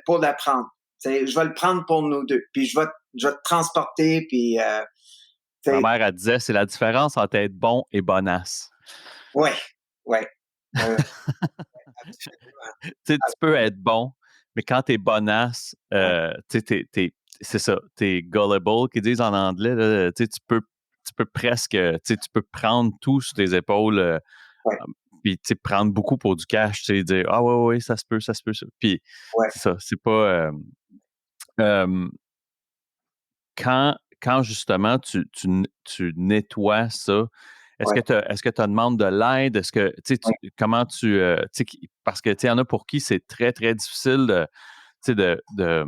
pour l'apprendre. Tu sais, je vais le prendre pour nous deux. Puis je vais te transporter. Puis, tu Ma sais, mère, elle disait, c'est la différence entre être bon et bonasse. ouais, ouais, ouais, absolument. Tu sais, tu peux être bon, mais quand t'es bonasse, Ouais, tu sais, c'est ça, t'es gullible, qu'ils disent en anglais, là, tu peux presque, tu sais, tu peux prendre tout sur tes épaules, ouais, puis, tu sais, prendre beaucoup pour du cash, tu sais, dire, ah ouais, ouais, ça se peut, ça se peut, ça. Puis, ouais, c'est ça, c'est pas, euh, quand justement tu nettoies ça, ouais, est-ce que tu demandes de l'aide? Est-ce que, tu sais, ouais, comment tu, tu sais, parce que, tu sais, il y en a pour qui c'est très, très difficile de, tu sais,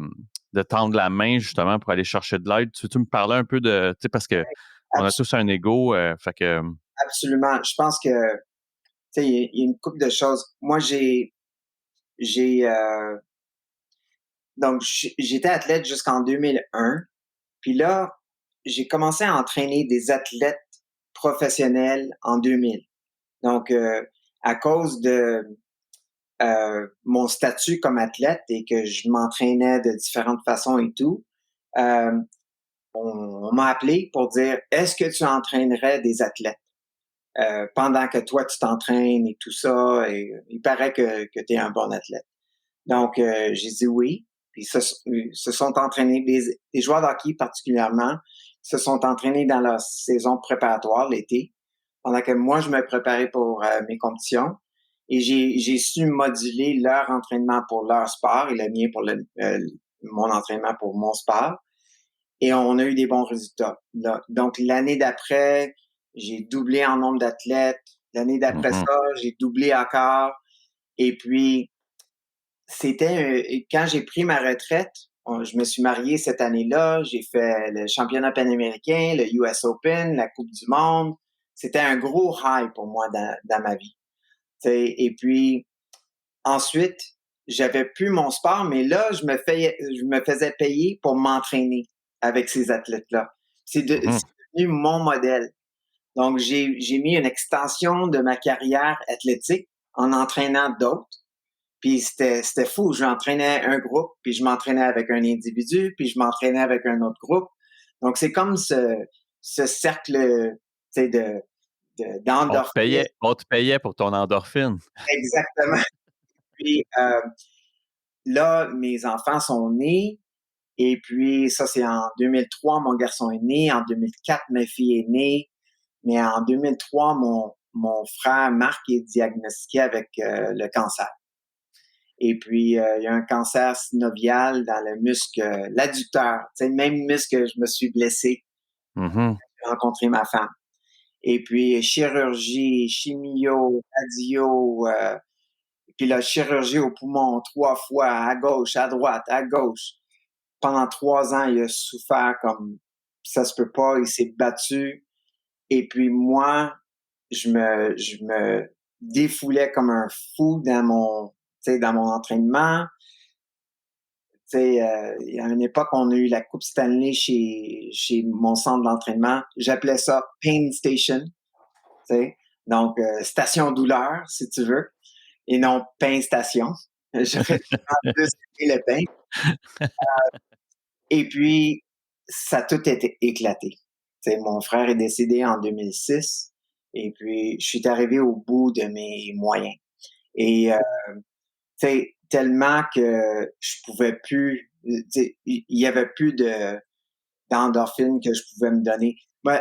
de tendre la main justement pour aller chercher de l'aide. Tu veux me parler un peu de, tu sais, parce que on a Abs- tous un ego, fait que. Absolument. Je pense que, tu sais, il y a une couple de choses. Moi, j'ai, donc, j'étais athlète jusqu'en 2001. Puis là, j'ai commencé à entraîner des athlètes professionnels en 2000. Donc, à cause de mon statut comme athlète et que je m'entraînais de différentes façons et tout, euh, on m'a appelé pour dire, est-ce que tu entraînerais des athlètes pendant que toi, tu t'entraînes et tout ça? Et il paraît que tu es un bon athlète. Donc, j'ai dit oui. Puis se sont entraînés, des joueurs de hockey particulièrement, se sont entraînés dans leur saison préparatoire l'été, pendant que moi, je me préparais pour mes compétitions. Et j'ai su moduler leur entraînement pour leur sport et le mien pour mon entraînement pour mon sport. Et on a eu des bons résultats. Donc, l'année d'après, j'ai doublé en nombre d'athlètes. L'année d'après Mhm. ça, j'ai doublé encore. Et puis, quand j'ai pris ma retraite, je me suis marié cette année-là, j'ai fait le championnat panaméricain, le US Open, la Coupe du Monde. C'était un gros high pour moi dans ma vie. Et puis ensuite, j'avais plus mon sport, mais là, je me faisais payer pour m'entraîner avec ces athlètes-là. Mhm. C'est devenu mon modèle. Donc, j'ai mis une extension de ma carrière athlétique en entraînant d'autres. Puis c'était fou. J'entraînais un groupe, puis je m'entraînais avec un individu, puis je m'entraînais avec un autre groupe. Donc, c'est comme ce cercle, tu sais, d'endorphine. On te payait pour ton endorphine. Exactement. Puis là, mes enfants sont nés. Et puis, ça, c'est en 2003, mon garçon est né. En 2004, ma fille est née. Mais en 2003, mon frère Marc est diagnostiqué avec le cancer. Et puis, il y a un cancer synovial dans le muscle, l'adducteur. C'est le même muscle que je me suis blessé. Mhm. J'ai rencontré ma femme. Et puis, chirurgie, chimio, radio, puis la chirurgie au poumon 3 fois, à gauche, à droite, à gauche. Pendant 3 ans, il a souffert comme ça se peut pas. Il s'est battu. Et puis moi, je me défoulais comme un fou dans mon entraînement. Il y a une époque, on a eu la Coupe Stanley chez mon centre d'entraînement. J'appelais ça Pain Station. T'sais. Donc, station douleur, si tu veux, et non pain station. J'aurais plus aimé le pain. Et puis, ça a tout été éclaté. Mon frère est décédé en 2006 et puis je suis arrivé au bout de mes moyens. Et tellement que je pouvais plus, il y avait plus d'endorphine que je pouvais me donner. Ben,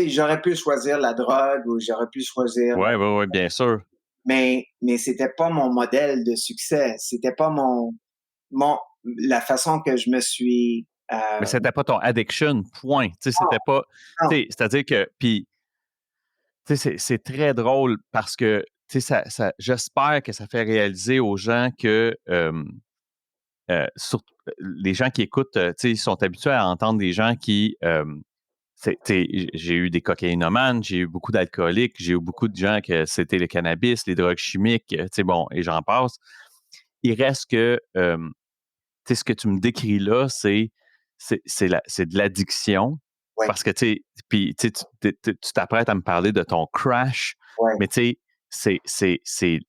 j'aurais pu choisir la drogue ou j'aurais pu choisir, Ouais, ouais, ouais, bien sûr. mais c'était pas mon modèle de succès. C'était pas mon, la façon que je me suis, Mais c'était pas ton addiction, point. Tu sais, non, c'était pas. non, Tu sais, c'est-à-dire que. Puis, tu sais, c'est très drôle parce que, tu sais, j'espère que ça fait réaliser aux gens que. Les gens qui écoutent, tu sais, ils sont habitués à entendre des gens qui. J'ai eu des cocaïnomanes, j'ai eu beaucoup d'alcooliques, j'ai eu beaucoup de gens que c'était le cannabis, les drogues chimiques, tu sais, bon, et j'en passe. Il reste que, tu sais, ce que tu me décris là, c'est de l'addiction. ouais, Parce que, tu sais, puis tu t'apprêtes à me parler de ton crash, ouais. mais tu sais, c'est, c'est, c'est,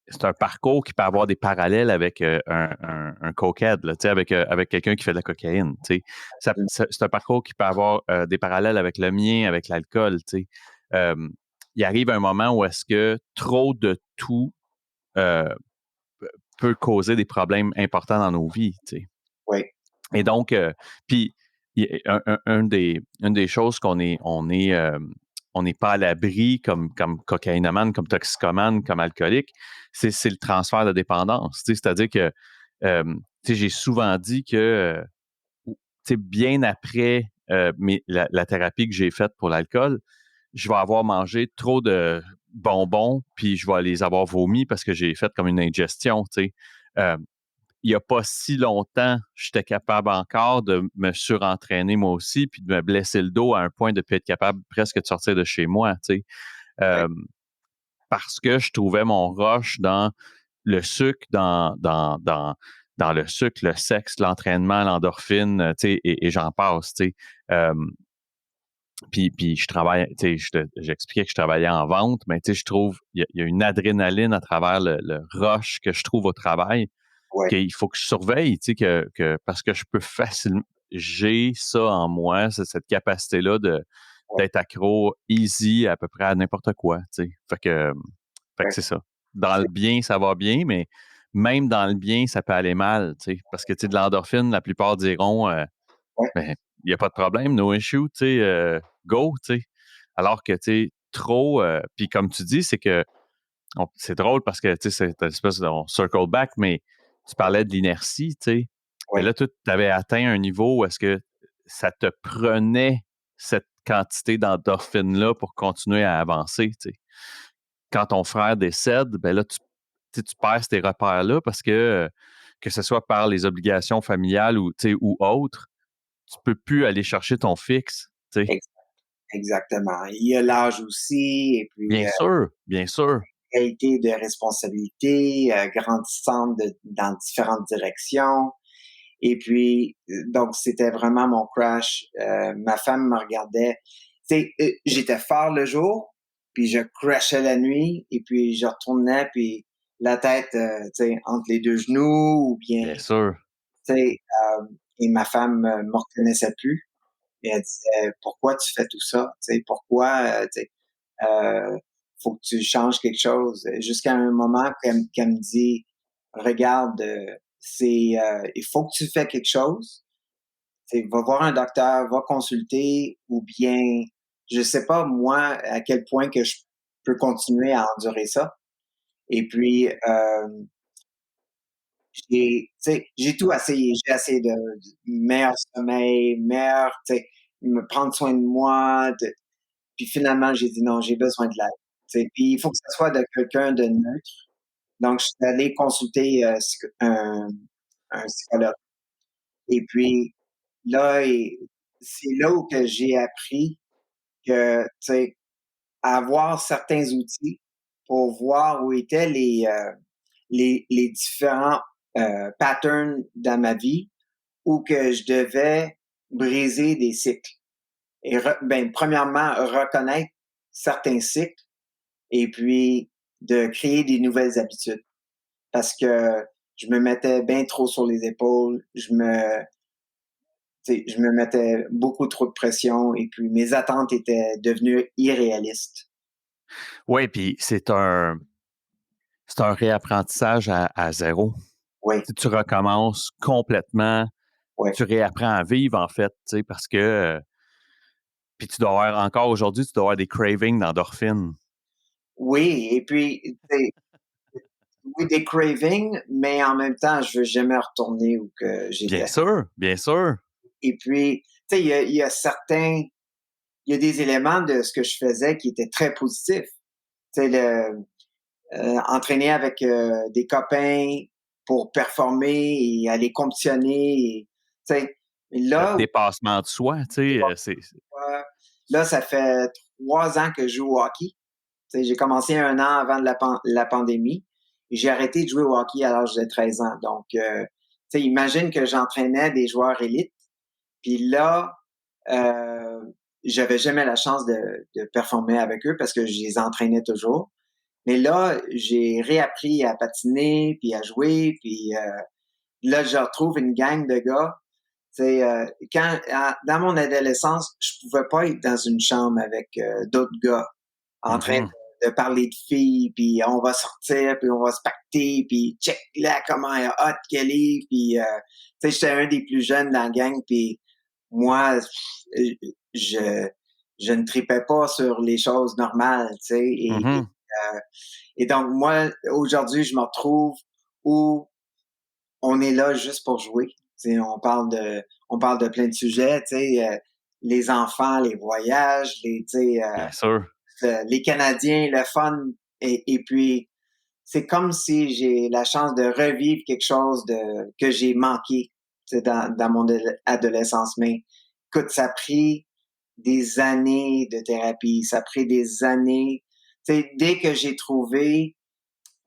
c'est un parcours qui peut avoir des parallèles avec un cokehead, là, tu sais, avec quelqu'un qui fait de la cocaïne, tu sais. C'est un parcours qui peut avoir des parallèles avec le mien, avec l'alcool, tu sais. Euh, il arrive un moment où est-ce que trop de tout euh, peut causer des problèmes importants dans nos vies, tu sais. Oui, Et donc, puis, une des choses on n'est pas à l'abri comme cocaïnomane, comme toxicomane, comme alcoolique, c'est le transfert de dépendance. Tu sais, c'est-à-dire que, tu sais, j'ai souvent dit que, tu sais, bien après la thérapie que j'ai faite pour l'alcool, je vais avoir mangé trop de bonbons, puis je vais les avoir vomis parce que j'ai fait comme une ingestion, tu sais. il n'y a pas si longtemps, j'étais capable encore de me surentraîner moi aussi, puis de me blesser le dos à un point de ne plus être capable presque de sortir de chez moi, tu sais. ouais, Euh, Parce que je trouvais mon rush dans le sucre, dans le sucre, le sexe, l'entraînement, l'endorphine, tu sais, et j'en passe, tu sais. Euh, puis je travaille, tu sais, j'expliquais que je travaillais en vente, mais tu sais, je trouve, il y a une adrénaline à travers le rush que je trouve au travail ouais, qu'il faut que je surveille, tu sais, parce que je peux facilement, j'ai ça en moi, cette capacité-là ouais, d'être accro easy à peu près à n'importe quoi, tu sais. Fait que ouais, c'est ça. Dans le bien, ça va bien, mais même dans le bien, ça peut aller mal, tu sais. Parce que, tu sais, de l'endorphine, la plupart diront, ouais, ben, il n'y a pas de problème, no issue, tu sais, go, tu sais. Alors que, tu sais, trop, puis comme tu dis, c'est que, c'est drôle parce que, tu sais, c'est une espèce de, on circle back, mais tu parlais de l'inertie, tu sais. Mais ouais, là, tu avais atteint un niveau où est-ce que ça te prenait cette quantité d'endorphine-là pour continuer à avancer, tu sais. Quand ton frère décède, ben là, tu perds tes repères-là parce que ce soit par les obligations familiales ou, tu sais, ou autres, tu peux plus aller chercher ton fixe, tu sais. ex exactement. Il y a l'âge aussi et puis, Bien sûr, bien sûr. qualité de responsabilité, grandissante dans différentes directions. Et puis, donc, c'était vraiment mon crash. Ma femme me regardait. Tu sais, j'étais fort le jour, puis je crashais la nuit, et puis je retournais, puis la tête, tu sais, entre les deux genoux, ou bien, Bien sûr. tu sais, et ma femme me reconnaissait plus. Et elle disait, pourquoi tu fais tout ça? Tu sais, pourquoi, tu sais, faut que tu changes quelque chose. Jusqu'à un moment qu'elle me dit, regarde, il faut que tu fais quelque chose. C'est, va voir un docteur, va consulter, ou bien, je sais pas moi à quel point que je peux continuer à endurer ça. Et puis, j'ai tout essayé. J'ai essayé de meilleur sommeil, meilleur, tu sais, me prendre soin de moi. Puis finalement, j'ai dit non, j'ai besoin de l'aide. Tu sais, puis il faut que ce soit de quelqu'un de neutre. Donc, je suis allé consulter un psychologue. Et puis là, c'est là où que j'ai appris que, tu sais, avoir certains outils pour voir où étaient les différents patterns dans ma vie où que je devais briser des cycles. Et ben, premièrement, reconnaître certains cycles et puis de créer des nouvelles habitudes. Parce que je me mettais bien trop sur les épaules, je me mettais beaucoup trop de pression et puis mes attentes étaient devenues irréalistes. Oui, puis c'est un réapprentissage à zéro. Oui, Si tu recommences complètement, oui. tu réapprends à vivre, en fait, tu sais, parce que, puis tu dois avoir, encore aujourd'hui, tu dois avoir des cravings d'endorphine. Oui, et puis, tu sais, oui, des cravings, mais en même temps, je veux jamais retourner où que Bien j'étais. sûr, bien sûr. Et puis, tu sais, il y a des éléments de ce que je faisais qui étaient très positifs. Tu sais, entraîner avec des copains pour performer et aller compétitionner. Et, tu sais, Le là, dépassement de soi, tu sais, là, ça fait 3 ans que je joue au hockey. Tu sais, j'ai commencé 1 an avant de la pandémie. Et j'ai arrêté de jouer au hockey à l'âge de 13 ans. Donc, tu sais, imagine que j'entraînais des joueurs élites. Puis là, euh, j'avais jamais la chance de performer avec eux parce que je les entraînais toujours. Mais là, j'ai réappris à patiner, puis à jouer, puis là, je retrouve une gang de gars. C'est dans mon adolescence, je pouvais pas être dans une chambre avec d'autres gars en train mhm. de parler de filles, puis on va sortir, puis on va se pacter, puis check là comment elle hot qu'elle est, puis tu sais, j'étais un des plus jeunes dans la gang, puis moi, je je ne tripais pas sur les choses normales, tu sais, Mhm. et donc moi, aujourd'hui, je me retrouve où on est là juste pour jouer. Tu sais, on parle de plein de sujets, tu sais, les enfants, les voyages, tu sais, Bien sûr. les Canadiens, le fun, et puis c'est comme si j'ai la chance de revivre quelque chose que j'ai manqué, tu sais, dans mon adolescence. Mais écoute, ça a pris des années de thérapie, ça a pris des années. Tu sais, dès que j'ai trouvé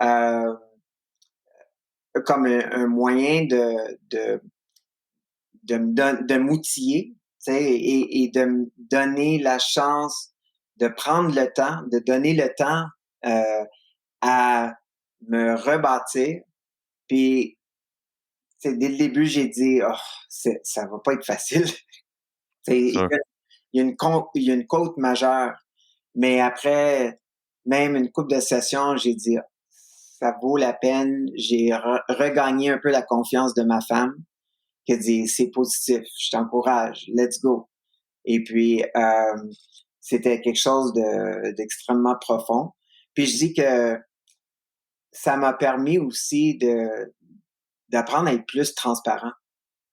euh, comme un moyen de m'outiller, tu sais, et de me donner la chance de prendre le temps, de donner le temps à me rebâtir. Puis, tu sais, dès le début, j'ai dit, oh, ça va pas être facile. Tu sais, Sûr. il y a une côte majeure. Mais après, même une couple de sessions, j'ai dit, ça vaut la peine. J'ai regagné un peu la confiance de ma femme, qui a dit, c'est positif, je t'encourage, let's go. Et puis, c'était quelque chose d'extrêmement profond. Puis je dis que ça m'a permis aussi d'apprendre à être plus transparent.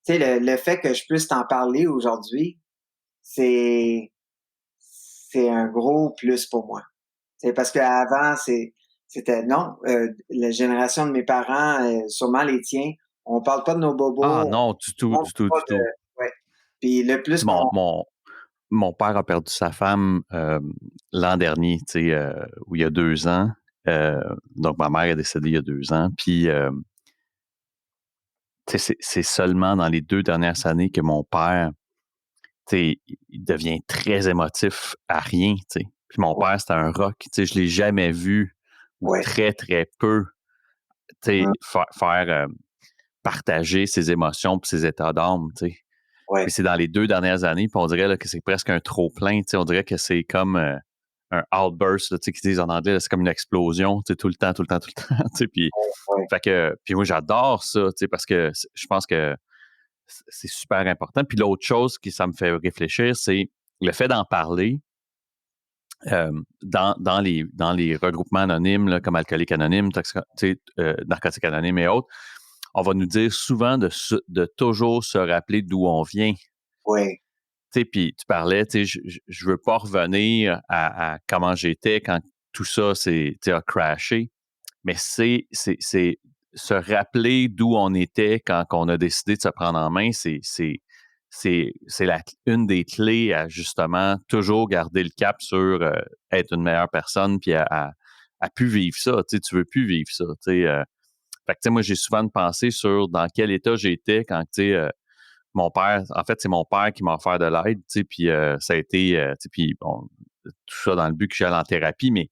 Tu sais, le fait que je puisse t'en parler aujourd'hui, c'est, c'est un gros plus pour moi. C'est parce qu'avant, c'était non, la génération de mes parents, sûrement les tiens, on parle pas de nos Ah bobos, non, du tout, on du tout, pas du de, tout. ouais. Puis le plus Mon, qu'on, mon, mon père a perdu sa femme l'an dernier, tu sais, ou il y a 2 ans. Euh, donc, ma mère est décédée il y a 2 ans. Puis, tu sais, c'est seulement dans les 2 dernières années que mon père, tu sais, il devient très émotif à rien, tu sais. Puis mon ouais, père, c'était un rock, tu sais, je l'ai jamais vu ou ouais, très, très peu, tu sais, hein, faire partager ses émotions puis ses états d'âme, tu sais. Puis ouais, c'est dans les 2 dernières années, puis on dirait là, que c'est presque un trop-plein, tu sais, on dirait que c'est comme un outburst, là, tu sais, qu'ils disent en anglais, là, c'est comme une explosion, tu sais, tout le temps, tout le temps, tout le temps, tu sais, puis, ouais, puis moi, j'adore ça, tu sais, parce que je pense que c'est super important. Puis l'autre chose qui, ça me fait réfléchir, c'est le fait d'en parler dans les regroupements anonymes, là, comme Alcooliques Anonymes, Narcotiques Anonymes et autres. On va nous dire souvent de toujours se rappeler d'où on vient. ouais, Tu sais, puis tu parlais, tu sais, je veux pas revenir à comment j'étais quand tout ça a crashé, mais c'est se rappeler d'où on était quand on a décidé de se prendre en main, c'est une des clés à justement toujours garder le cap sur être une meilleure personne puis à plus vivre ça. Tu veux plus vivre ça. Fait que, tu sais, moi, j'ai souvent une pensée sur dans quel état j'étais quand, mon père, en fait, c'est mon père qui m'a offert de l'aide, puis ça a été, puis bon, tout ça dans le but que j'aille en thérapie, mais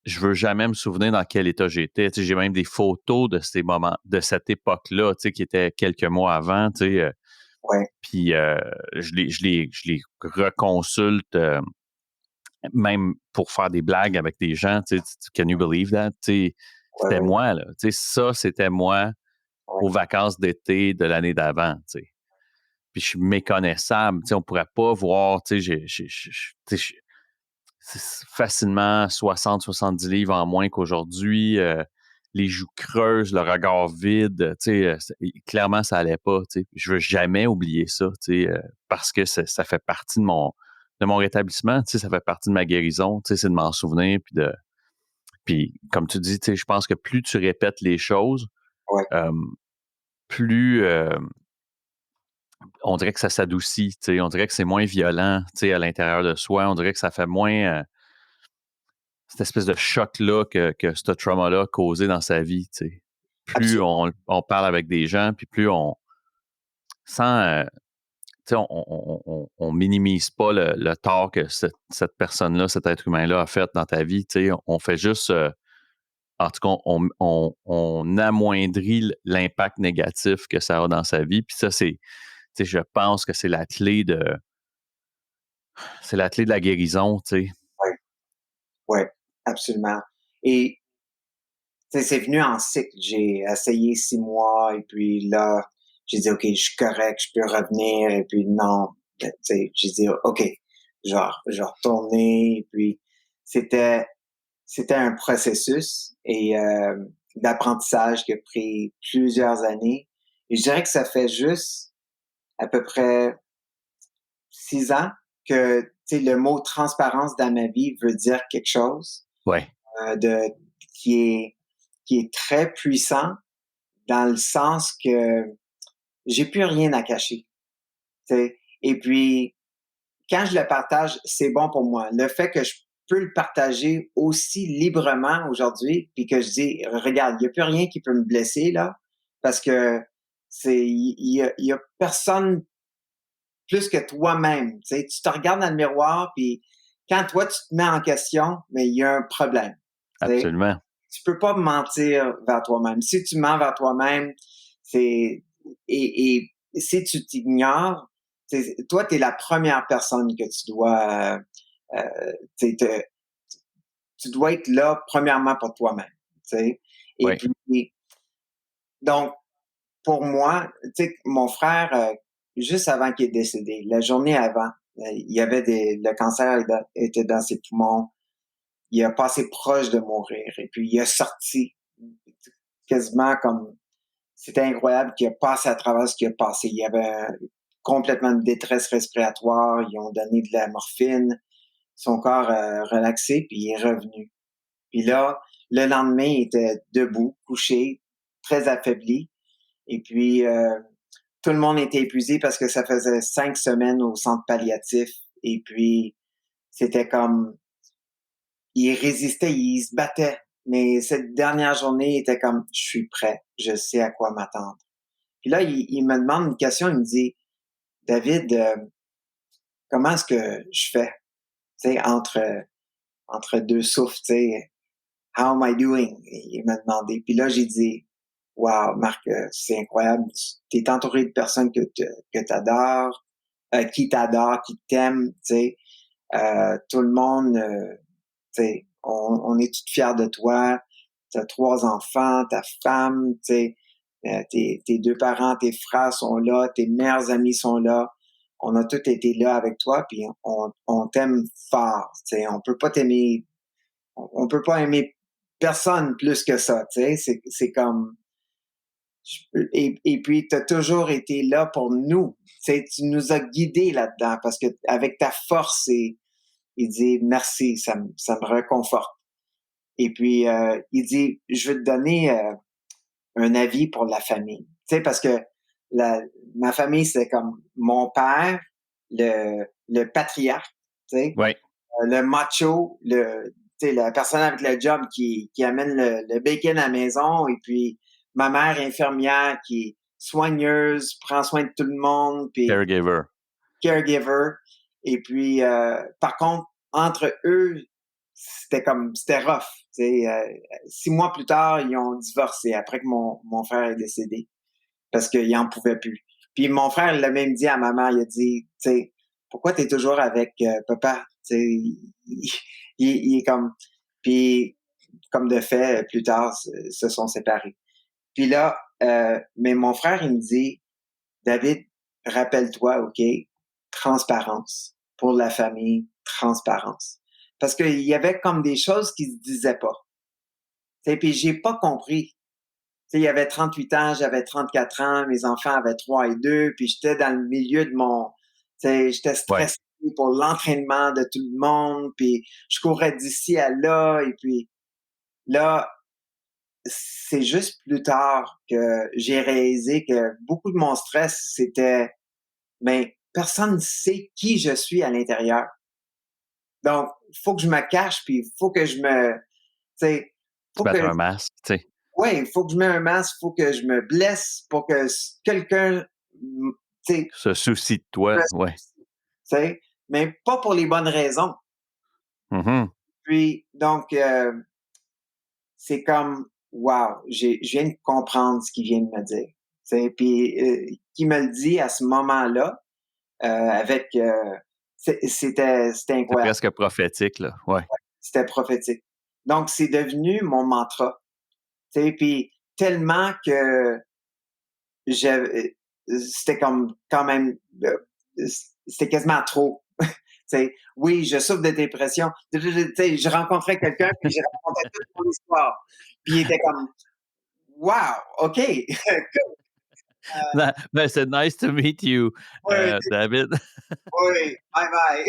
je veux jamais me souvenir dans quel état j'étais. J'ai même des photos de ces moments, de cette époque-là, qui était quelques mois avant, ouais, puis je les reconsulte, même pour faire des blagues avec des gens, can you believe that? ouais, C'était ouais, moi, là. Ça, c'était moi ouais, aux vacances d'été de l'année d'avant, puis je suis méconnaissable. On pourrait pas voir, c'est facilement 60-70 livres en moins qu'aujourd'hui. Les joues creuses, le regard vide, clairement, ça allait pas. Je veux jamais oublier ça, parce que ça fait partie de mon rétablissement, ça fait partie de ma guérison, c'est de m'en souvenir. Puis comme tu dis, je pense que plus tu répètes les choses, ouais, euh, plus on dirait que ça s'adoucit, on dirait que c'est moins violent, à l'intérieur de soi, on dirait que ça fait moins cette espèce de choc-là que ce trauma-là a causé dans sa vie, Plus absolument, on parle avec des gens, puis plus on sans, on minimise pas le tort que cette personne-là, cet être humain-là a fait dans ta vie, on fait juste, en tout cas, on amoindrit l'impact négatif que ça a dans sa vie, puis ça, je pense que c'est la clé de la guérison, ouais, ouais, absolument. Et tu sais, c'est venu en cycle. J'ai essayé 6 mois et puis là, j'ai dit: «OK, je suis correct, je peux revenir» et puis non, tu sais, j'ai dit: «OK, je vais retourner» et puis c'était c'était un processus et d'apprentissage qui a pris plusieurs années et je dirais que ça fait juste à peu près 6 ans que, tu sais, le mot transparence dans ma vie veut dire quelque chose, ouais, de qui est qui est très puissant dans le sens que j'ai plus rien à cacher. T'sais. Et puis, quand je le partage, c'est bon pour moi. Le fait que je peux le partager aussi librement aujourd'hui, puis que je dis, regarde, il n'y a plus rien qui peut me blesser là, parce que il y a personne plus que toi-même. Tu sais, tu te regardes dans le miroir, puis quand toi tu te mets en question, mais il y a un problème. Tu sais. Absolument. Tu peux pas mentir vers toi-même. Si tu mens vers toi-même, c'est et si tu t'ignores, toi, tu es la première personne que tu dois te, tu dois être là premièrement pour toi-même. Tu sais. Et Oui. puis, donc, pour moi, tu sais, mon frère, juste avant qu'il est décédé, la journée avant, il y avait le cancer était dans ses poumons. Il a passé proche de mourir. Et puis, il a sorti quasiment comme c'était incroyable qu'il a passé à travers ce qu'il a passé. Il y avait complètement de détresse respiratoire. Ils ont donné de la morphine. Son corps a relaxé, puis il est revenu. Puis là, le lendemain, il était debout, couché, très affaibli. Et puis, tout le monde était épuisé parce que ça faisait 5 semaines au centre palliatif. Et puis, c'était comme, il résistait, il se battait. Mais cette dernière journée, il était comme, je suis prêt, je sais à quoi m'attendre. Puis là, il me demande une question, il me dit, David, comment est-ce que je fais, tu sais, entre deux souffles, tu sais, how am I doing? Il m'a demandé. Puis là, j'ai dit, wow, Marc, c'est incroyable. Tu es entouré de personnes que tu adores, qui t'adorent, qui t'aiment, tu sais. Tout le monde, tu sais, on est tous fiers de toi. Tu as 3 enfants, ta femme, tu sais, tes 2 parents, tes frères sont là, tes meilleurs amis sont là. On a tous été là avec toi, puis on t'aime fort. Tu sais, on peut pas t'aimer, on peut pas aimer personne plus que ça. Tu sais, c'est comme et puis tu as toujours été là pour nous. Tu sais, tu nous as guidés là-dedans parce que avec ta force et il dit merci, ça me réconforte. Et puis il dit je vais te donner un avis pour la famille. Tu sais, parce que ma famille, c'est comme mon père, le patriarche, tu sais, Oui. le macho, tu sais, la personne avec le job qui amène le bacon à la maison, et puis ma mère infirmière qui est soigneuse, prend soin de tout le monde, puis Caregiver. caregiver. Et puis, par contre, entre eux, c'était rough. Tu sais, 6 mois plus tard, ils ont divorcé après que mon frère est décédé parce qu'il en pouvait plus. Puis mon frère il l'a même dit à maman, il a dit, tu sais, pourquoi tu es toujours avec papa? Tu sais, il est comme, puis comme de fait, plus tard, se sont séparés. Puis là, mais mon frère, il me dit, David, rappelle-toi, OK, transparence. Pour la famille, transparence. Parce qu'il y avait comme des choses qui se disaient pas. Et puis j'ai pas compris. Tu sais, il y avait 38 ans, j'avais 34 ans, mes enfants avaient 3 et 2, puis j'étais dans le milieu de mon, tu sais, j'étais Oui. stressé pour l'entraînement de tout le monde, puis je courais d'ici à là, et puis là, c'est juste plus tard que j'ai réalisé que beaucoup de mon stress, c'était, ben, personne ne sait qui je suis à l'intérieur. Donc, il faut que je me cache, puis il faut que je me, tu sais, Tu faut mets que un masque, tu sais. ouais, il faut que je mette un masque, il faut que je me blesse pour que quelqu'un, tu sais, Se soucie de toi, me oui. tu sais, mais pas pour les bonnes raisons. Mhm. Puis donc, c'est comme, wow, je viens de comprendre ce qu'il vient de me dire. Tu sais, puis qui me le dit à ce moment-là, avec, c'était C'est incroyable, presque prophétique, là. Ouais. c'était prophétique. Donc, c'est devenu mon mantra. Tu sais, puis tellement que j'avais c'était comme quand même c'était quasiment trop. Tu oui, je souffre de dépression. Tu sais, je rencontrais quelqu'un puis je racontais toute mon histoire. Puis il était comme wow, OK. Ben, c'est nice to meet you, Oui, David. oui, bye bye.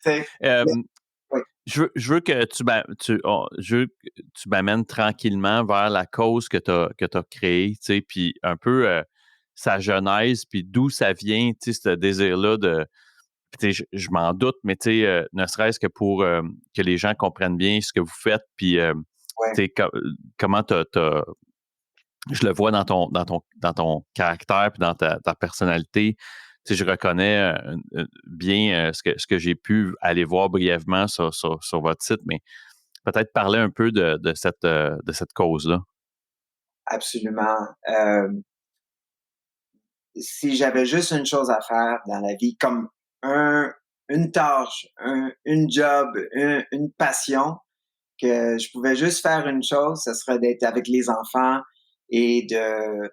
Tu sais, Hem, oui. je veux que je veux que tu m'amènes tranquillement vers la cause que tu as créée, tu sais, puis un peu sa genèse, puis d'où ça vient, tu sais, ce désir-là de. Tu sais, je m'en doute, mais tu sais, ne serait-ce que pour que les gens comprennent bien ce que vous faites, puis Ouais, tu sais, comment je le vois dans ton caractère puis dans ta personnalité. Tu sais, je reconnais bien ce que j'ai pu aller voir brièvement sur votre site, mais peut-être parler un peu de cette cause-là. absolument. Si j'avais juste une chose à faire dans la vie, comme un, une tâche, une job, une passion, que je pouvais juste faire une chose, ce serait d'être avec les enfants et de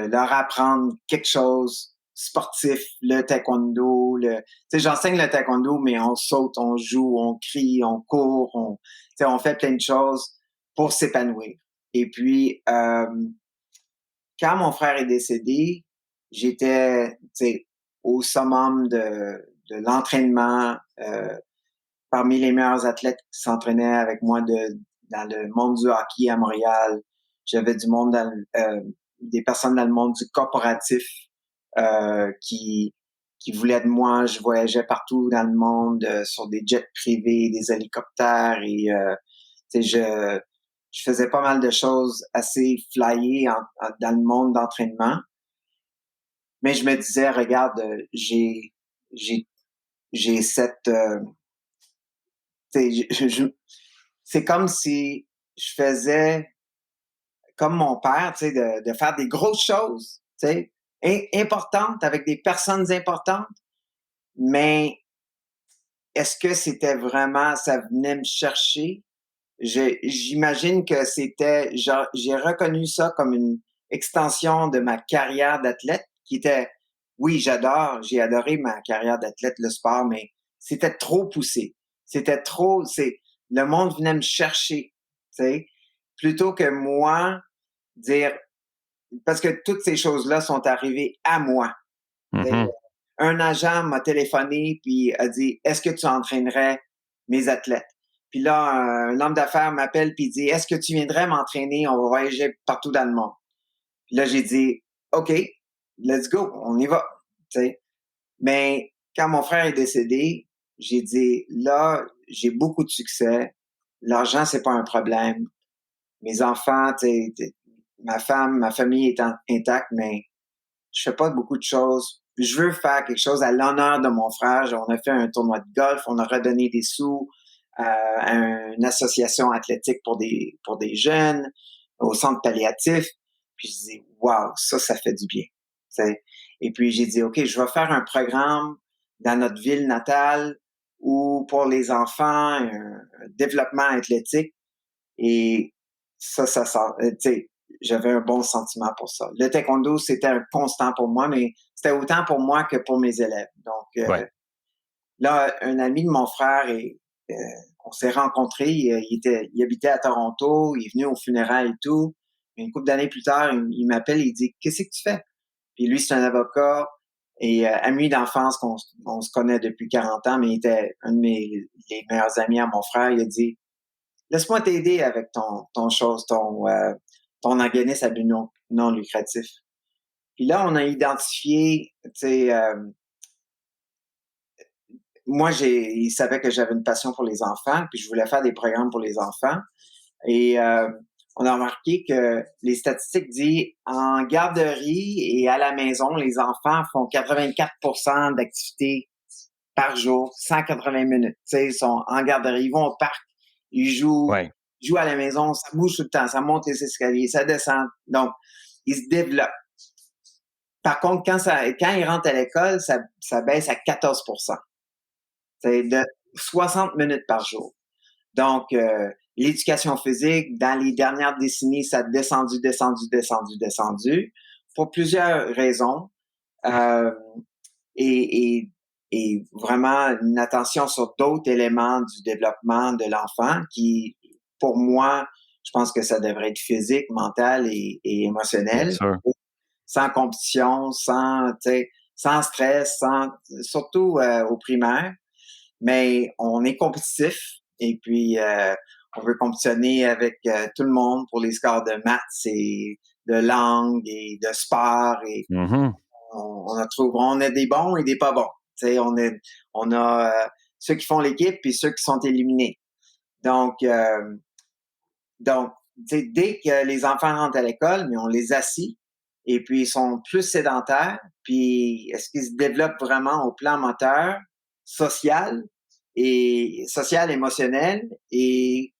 leur apprendre quelque chose sportif, le taekwondo, tu sais, j'enseigne le taekwondo, mais on saute, on joue, on crie, on court, tu sais, on fait plein de choses pour s'épanouir. Et puis, quand mon frère est décédé, j'étais, tu sais, au summum de l'entraînement, parmi les meilleurs athlètes qui s'entraînaient avec moi dans le monde du hockey à Montréal. J'avais du monde des personnes dans le monde du corporatif qui voulaient de moi. Je voyageais partout dans le monde sur des jets privés, des hélicoptères et je faisais pas mal de choses assez flyées dans le monde d'entraînement. Mais je me disais, regarde, j'ai j'ai cette c'est comme si je faisais comme mon père, tu sais, de faire des grosses choses, tu sais, importantes avec des personnes importantes, mais est-ce que c'était vraiment, ça venait me chercher? J'imagine que c'était, j'ai reconnu ça comme une extension de ma carrière d'athlète qui était, oui, j'ai adoré ma carrière d'athlète, le sport, mais c'était trop poussé. C'était trop, le monde venait me chercher, tu sais, plutôt que moi dire, parce que toutes ces choses-là sont arrivées à moi. Mhm. Un agent m'a téléphoné puis a dit, est-ce que tu entraînerais mes athlètes? Puis là, un homme d'affaires m'appelle puis dit, est-ce que tu viendrais m'entraîner? On va voyager partout dans le monde. Puis là, j'ai dit, OK, let's go, on y va. T'sais. Mais quand mon frère est décédé, j'ai dit, là, j'ai beaucoup de succès. L'argent, c'est pas un problème. Mes enfants, ma femme, ma famille est intacte, mais je fais pas beaucoup de choses. Je veux faire quelque chose à l'honneur de mon frère. On a fait un tournoi de golf, on a redonné des sous à une association athlétique pour des jeunes, au centre palliatif. Puis je dis, wow, ça fait du bien. T'sais. Et puis j'ai dit, OK, je vais faire un programme dans notre ville natale ou pour les enfants, un développement athlétique. Et tu sais, j'avais un bon sentiment pour ça. Le taekwondo, c'était un constant pour moi, mais c'était autant pour moi que pour mes élèves. Donc, Ouais. là, un ami de mon frère euh, on s'est rencontrés. Il habitait à Toronto. Il est venu aux funérailles et tout. Une couple d'années plus tard, il m'appelle et il dit, qu'est-ce que tu fais? Puis lui, c'est un avocat et ami d'enfance on se connaît depuis 40 ans, mais il était un de les meilleurs amis à mon frère. Il a dit, laisse-moi t'aider avec ton organisme à but non lucratif. Puis là, on a identifié, tu sais, moi, il savait que j'avais une passion pour les enfants, puis je voulais faire des programmes pour les enfants. Et on a remarqué que les statistiques disent en garderie et à la maison, les enfants font 84% d'activité par jour, 180 minutes. Tu sais, ils sont en garderie, ils vont au parc, Ouais. ils jouent à la maison, ça bouge tout le temps, ça monte les escaliers, ça descend. Donc, ils se développent. Par contre, quand ils rentrent à l'école, ça baisse à 14%. C'est de 60 minutes par jour. Donc, l'éducation physique, dans les dernières décennies, ça a descendu, pour plusieurs raisons. Euh, et, et, et vraiment une attention sur d'autres éléments du développement de l'enfant qui, pour moi, je pense que ça devrait être physique, mental et Bien émotionnel, sûr. sans compétition, sans stress, surtout au primaire. mais on est compétitif et puis on veut compétitionner avec tout le monde pour les scores de maths et de langue et de sport et Mhm. on a des bons et des pas bons. Tu sais, on a ceux qui font l'équipe et ceux qui sont éliminés. Donc, donc, tu sais, dès que les enfants rentrent à l'école, mais on les assit et puis ils sont plus sédentaires. Puis, est-ce qu'ils se développent vraiment au plan moteur, social social, émotionnel et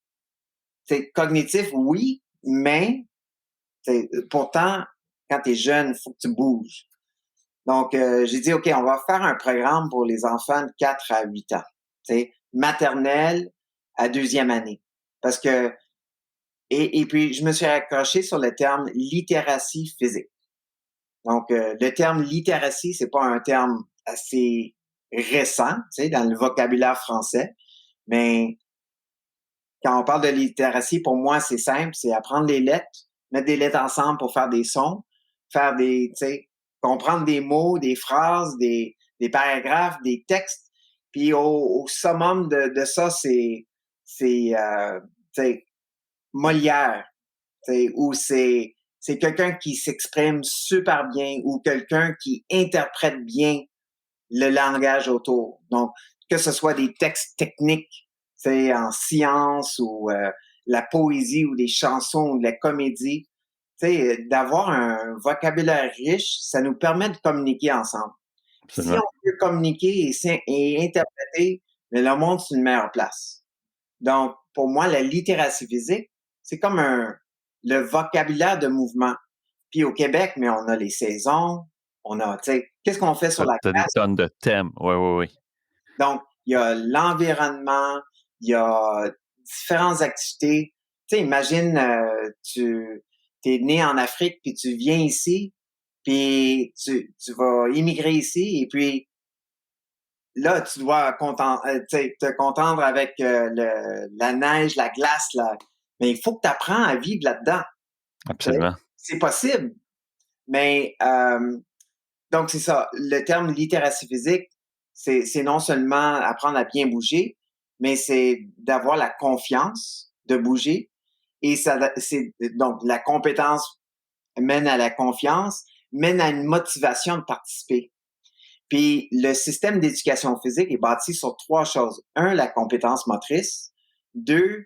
cognitif, oui, mais pourtant, quand tu es jeune, il faut que tu bouges. Donc, j'ai dit, OK, on va faire un programme pour les enfants de 4 à 8 ans, maternelle à deuxième année. Parce que et puis, je me suis accroché sur le terme littératie physique. Donc, le terme littératie, c'est pas un terme assez récent, dans le vocabulaire français, mais quand on parle de littératie, pour moi, c'est simple, c'est apprendre les lettres, mettre des lettres ensemble pour faire des sons, faire comprendre des mots, des phrases, des paragraphes, des textes. Puis au summum de ça, c'est Molière, ou c'est quelqu'un qui s'exprime super bien ou quelqu'un qui interprète bien le langage autour. Donc, que ce soit des textes techniques, en sciences ou la poésie ou des chansons ou de la comédie, d'avoir un vocabulaire riche, ça nous permet de communiquer ensemble. Puis si Absolument. on peut communiquer et interpréter, mais le monde, c'est une meilleure place. Donc, pour moi, la littératie physique, c'est comme le vocabulaire de mouvement. Puis au Québec, mais on a les saisons, on a, qu'est-ce qu'on fait sur la Tu as des glace? tonnes de thèmes. Oui, oui, oui. Donc, il y a l'environnement, il y a différentes activités. Tu sais, imagine, tu es né en Afrique, puis tu viens ici, puis tu vas immigrer ici, et puis là, tu dois te contendre avec la neige, la glace, là. Mais il faut que tu apprends à vivre là-dedans. Tu sais. Absolument. C'est possible. Mais donc, c'est ça. Le terme littératie physique, c'est non seulement apprendre à bien bouger, mais c'est d'avoir la confiance de bouger. Et donc la compétence mène à la confiance, mène à une motivation de participer. Puis le système d'éducation physique est bâti sur trois choses. Un, la compétence motrice. Deux,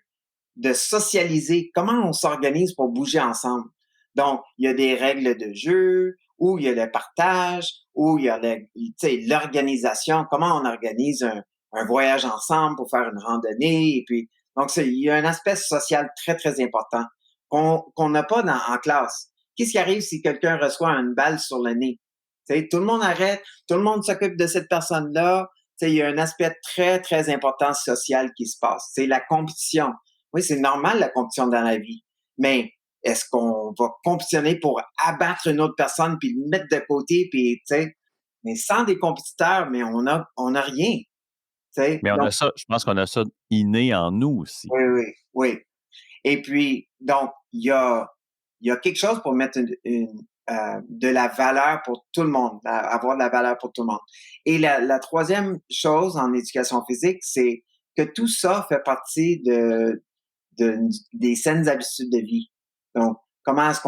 de socialiser. Comment on s'organise pour bouger ensemble? Donc, il y a des règles de jeu, où il y a le partage, où il y a l'organisation, comment on organise un voyage ensemble pour faire une randonnée. Et puis, donc, il y a un aspect social très, très important qu'on n'a pas en classe. Qu'est-ce qui arrive si quelqu'un reçoit une balle sur le nez? Tout le monde arrête, tout le monde s'occupe de cette personne-là. Il y a un aspect très, très important social qui se passe. C'est la compétition. Oui, c'est normal la compétition dans la vie, mais est-ce qu'on va compétitionner pour abattre une autre personne puis le mettre de côté puis mais sans des compétiteurs, mais on a rien, Mais on donc a ça, je pense qu'on a ça inné en nous aussi. oui, oui, oui. Et puis donc il y a quelque chose pour mettre de la valeur pour tout le monde, avoir de la valeur pour tout le monde. Et la troisième chose en éducation physique, c'est que tout ça fait partie des saines habitudes de vie. Donc, comment est-ce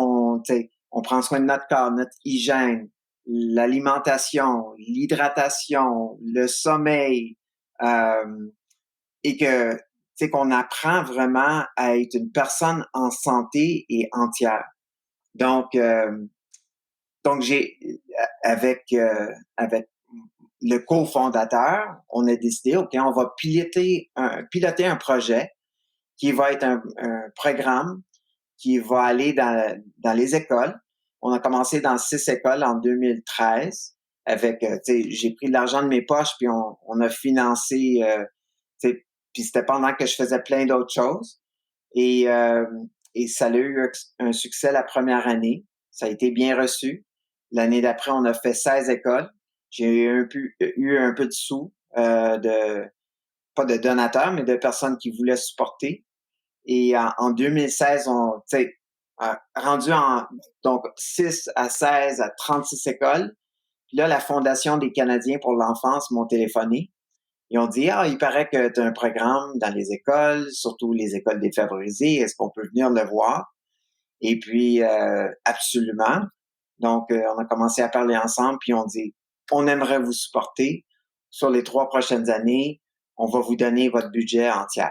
on prend soin de notre corps, notre hygiène, l'alimentation, l'hydratation, le sommeil, et que, qu'on apprend vraiment à être une personne en santé et entière. Donc, avec le cofondateur, on a décidé, OK, on va piloter un projet qui va être un programme qui va aller dans les écoles. On a commencé dans 6 écoles en 2013 avec, j'ai pris de l'argent de mes poches puis on a financé, puis c'était pendant que je faisais plein d'autres choses. Et, euh, et ça a eu un succès la première année. Ça a été bien reçu. L'année d'après, on a fait 16 écoles. J'ai eu un peu de sous, pas de donateurs, mais de personnes qui voulaient supporter. Et en 2016, rendu donc 6 à 16 à 36 écoles. Puis là, la Fondation des Canadiens pour l'enfance m'ont téléphoné Ils ont dit, ah, il paraît que tu as un programme dans les écoles, surtout les écoles défavorisées. Est-ce qu'on peut venir le voir? Et puis, absolument. Donc, on a commencé à parler ensemble, puis on dit, on aimerait vous supporter sur les 3 prochaines années. On va vous donner votre budget entier.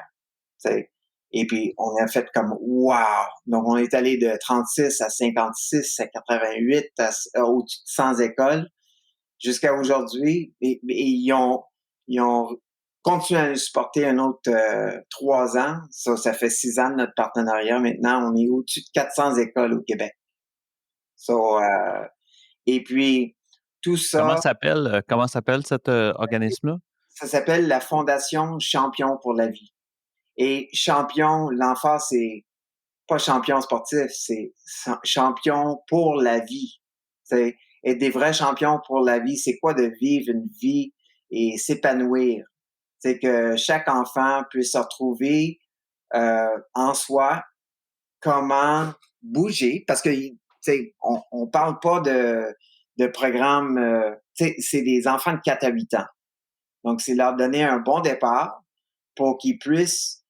T'sais. Et puis, on a fait comme, wow! Donc, on est allé de 36 à 56 à 88 au-dessus de 100 écoles jusqu'à aujourd'hui. Et ils ont continué à nous supporter un autre 3 ans. Ça fait 6 ans de notre partenariat. Maintenant, on est au-dessus de 400 écoles au Québec. So, et puis, tout ça, Comment s'appelle cet organisme-là? ça s'appelle la Fondation Champion pour la vie. Et champion, l'emphase, c'est pas champion sportif, c'est champion pour la vie. C'est être des vrais champions pour la vie. C'est quoi de vivre une vie et s'épanouir? C'est que chaque enfant puisse se retrouver en soi comment bouger, parce que on parle pas de programme, c'est des enfants de 4 à 8 ans. Donc, c'est leur donner un bon départ pour qu'ils puissent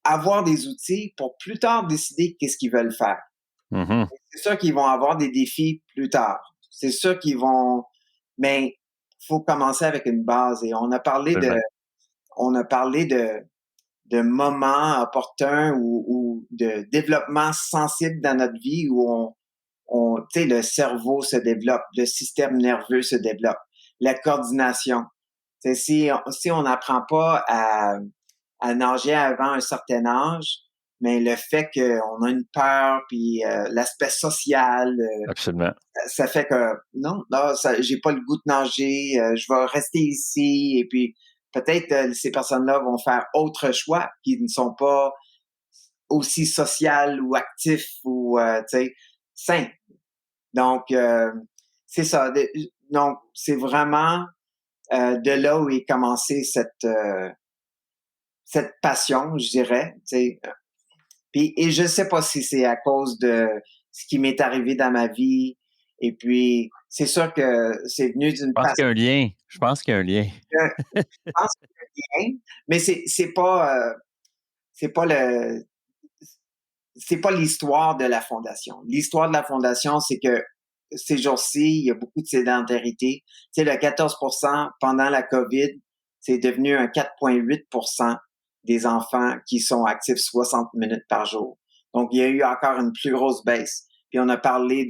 avoir des outils pour plus tard décider qu'est-ce qu'ils veulent faire. Mm-hmm. C'est sûr qu'ils vont avoir des défis plus tard. C'est sûr qu'ils vont, mais il faut commencer avec une base. Et on a parlé de moments opportuns ou de développement sensible dans notre vie où tu sais, le cerveau se développe, le système nerveux se développe, la coordination. Tu sais, si on n'apprend pas à nager avant un certain âge, mais le fait qu'on a une peur, puis l'aspect social, Absolument. ça fait que non, là, j'ai pas le goût de nager, je vais rester ici, et puis peut-être ces personnes-là vont faire autre choix qui ne sont pas aussi sociales ou actifs ou tu sais sains. Donc c'est ça. Donc c'est vraiment de là où est commencé cette passion, je dirais. Tu sais. Puis et je sais pas si c'est à cause de ce qui m'est arrivé dans ma vie. Et puis c'est sûr que c'est venu d'une Je pense qu'il y passion. a un lien. Je pense qu'il y a un lien. Je pense que c'est bien, mais c'est pas le c'est pas l'histoire de la fondation. L'histoire de la fondation, c'est que ces jours-ci, il y a beaucoup de sédentarité. Tu sais, le 14% pendant la COVID, c'est devenu un 4,8% des enfants qui sont actifs 60 minutes par jour. Donc, il y a eu encore une plus grosse baisse. Puis on a parlé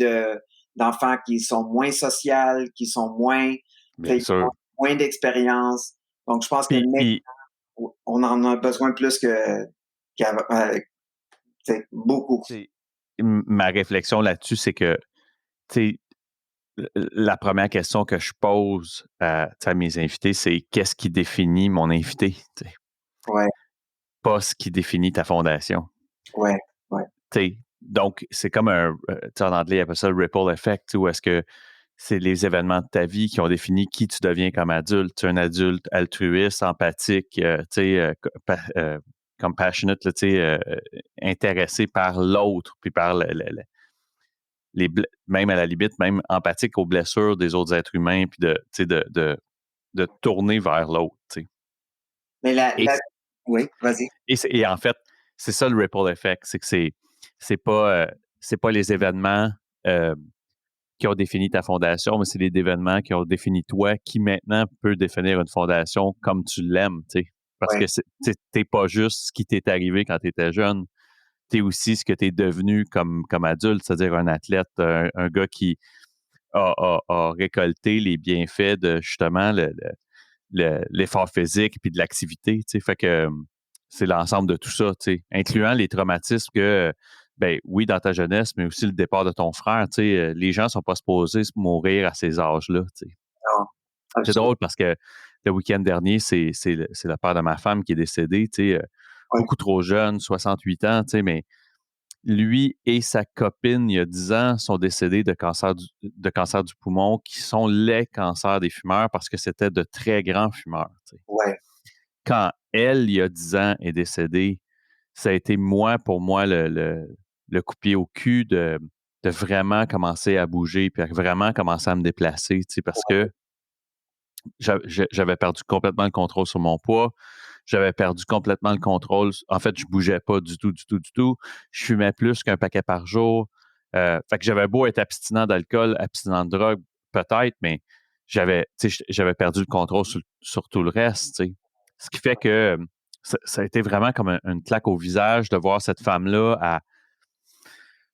d'enfants qui sont moins sociaux, qui sont moins, Bien qui ont sûr. moins d'expérience. Donc, je pense que Puis on en a besoin plus qu'avant, beaucoup. ma réflexion là-dessus, c'est que, tu sais, la première question que je pose à mes invités, c'est qu'est-ce qui définit mon invité? T'sais? Ouais, Pas ce qui définit ta fondation. ouais, ouais. T'sais, donc, c'est comme en anglais, ils appellent ça le ripple effect, où est-ce que c'est les événements de ta vie qui ont défini qui tu deviens comme adulte. Tu es un adulte altruiste, empathique, compassionate, là, intéressé par l'autre, puis par même à la limite, même empathique aux blessures des autres êtres humains, puis de tourner vers l'autre. Mais Et, oui, vas-y. et en fait, c'est ça le ripple effect, c'est que c'est pas, c'est pas les événements euh, qui ont défini ta fondation, mais c'est les événements qui ont défini toi, qui maintenant peut définir une fondation comme tu l'aimes, tu sais. Parce Ouais, que t'es pas juste ce qui t'est arrivé quand tu étais jeune, t'es aussi ce que tu es devenu comme adulte, c'est-à-dire un athlète, un gars qui a récolté les bienfaits de justement l'effort physique puis de l'activité, tu sais. Fait que c'est l'ensemble de tout ça, tu sais, incluant les traumatismes que, ben oui, dans ta jeunesse, mais aussi le départ de ton frère, tu sais, les gens sont pas supposés mourir à ces âges-là, tu sais. non, C'est absolument. drôle parce que le week-end dernier, c'est le père de ma femme qui est décédé, tu sais, Ouais, beaucoup trop jeune, 68 ans, tu sais, mais lui et sa copine, il y a 10 ans, sont décédés de cancer du poumon, qui sont les cancers des fumeurs parce que c'était de très grands fumeurs, tu sais. ouais, Quand elle, il y a 10 ans, est décédée, ça a été pour moi, le coup-pied au cul de vraiment commencer à bouger, puis à vraiment commencer à me déplacer, tu sais, parce que j'avais perdu complètement le contrôle sur mon poids. J'avais perdu complètement le contrôle. En fait, je bougeais pas du tout, du tout, du tout. Je fumais plus qu'un paquet par jour. Fait que j'avais beau être abstinent d'alcool, abstinent de drogue, peut-être, mais j'avais perdu le contrôle sur tout le reste, tu sais. Ce qui fait que ça a été vraiment comme une claque au visage de voir cette femme-là à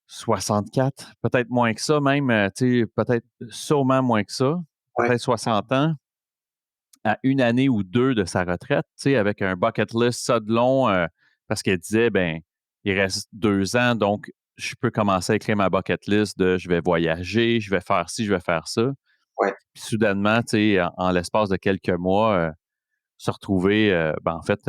64, peut-être moins que ça même, tu sais, peut-être sûrement moins que ça, Ouais, peut-être 60 ans, à une année ou deux de sa retraite, tu sais, avec un bucket list ça de long, parce qu'elle disait, ben, il reste 2 ans, donc je peux commencer à écrire ma bucket list de je vais voyager, je vais faire ci, je vais faire ça. ouais, Puis soudainement, tu sais, en l'espace de quelques mois, se retrouver, ben, en fait,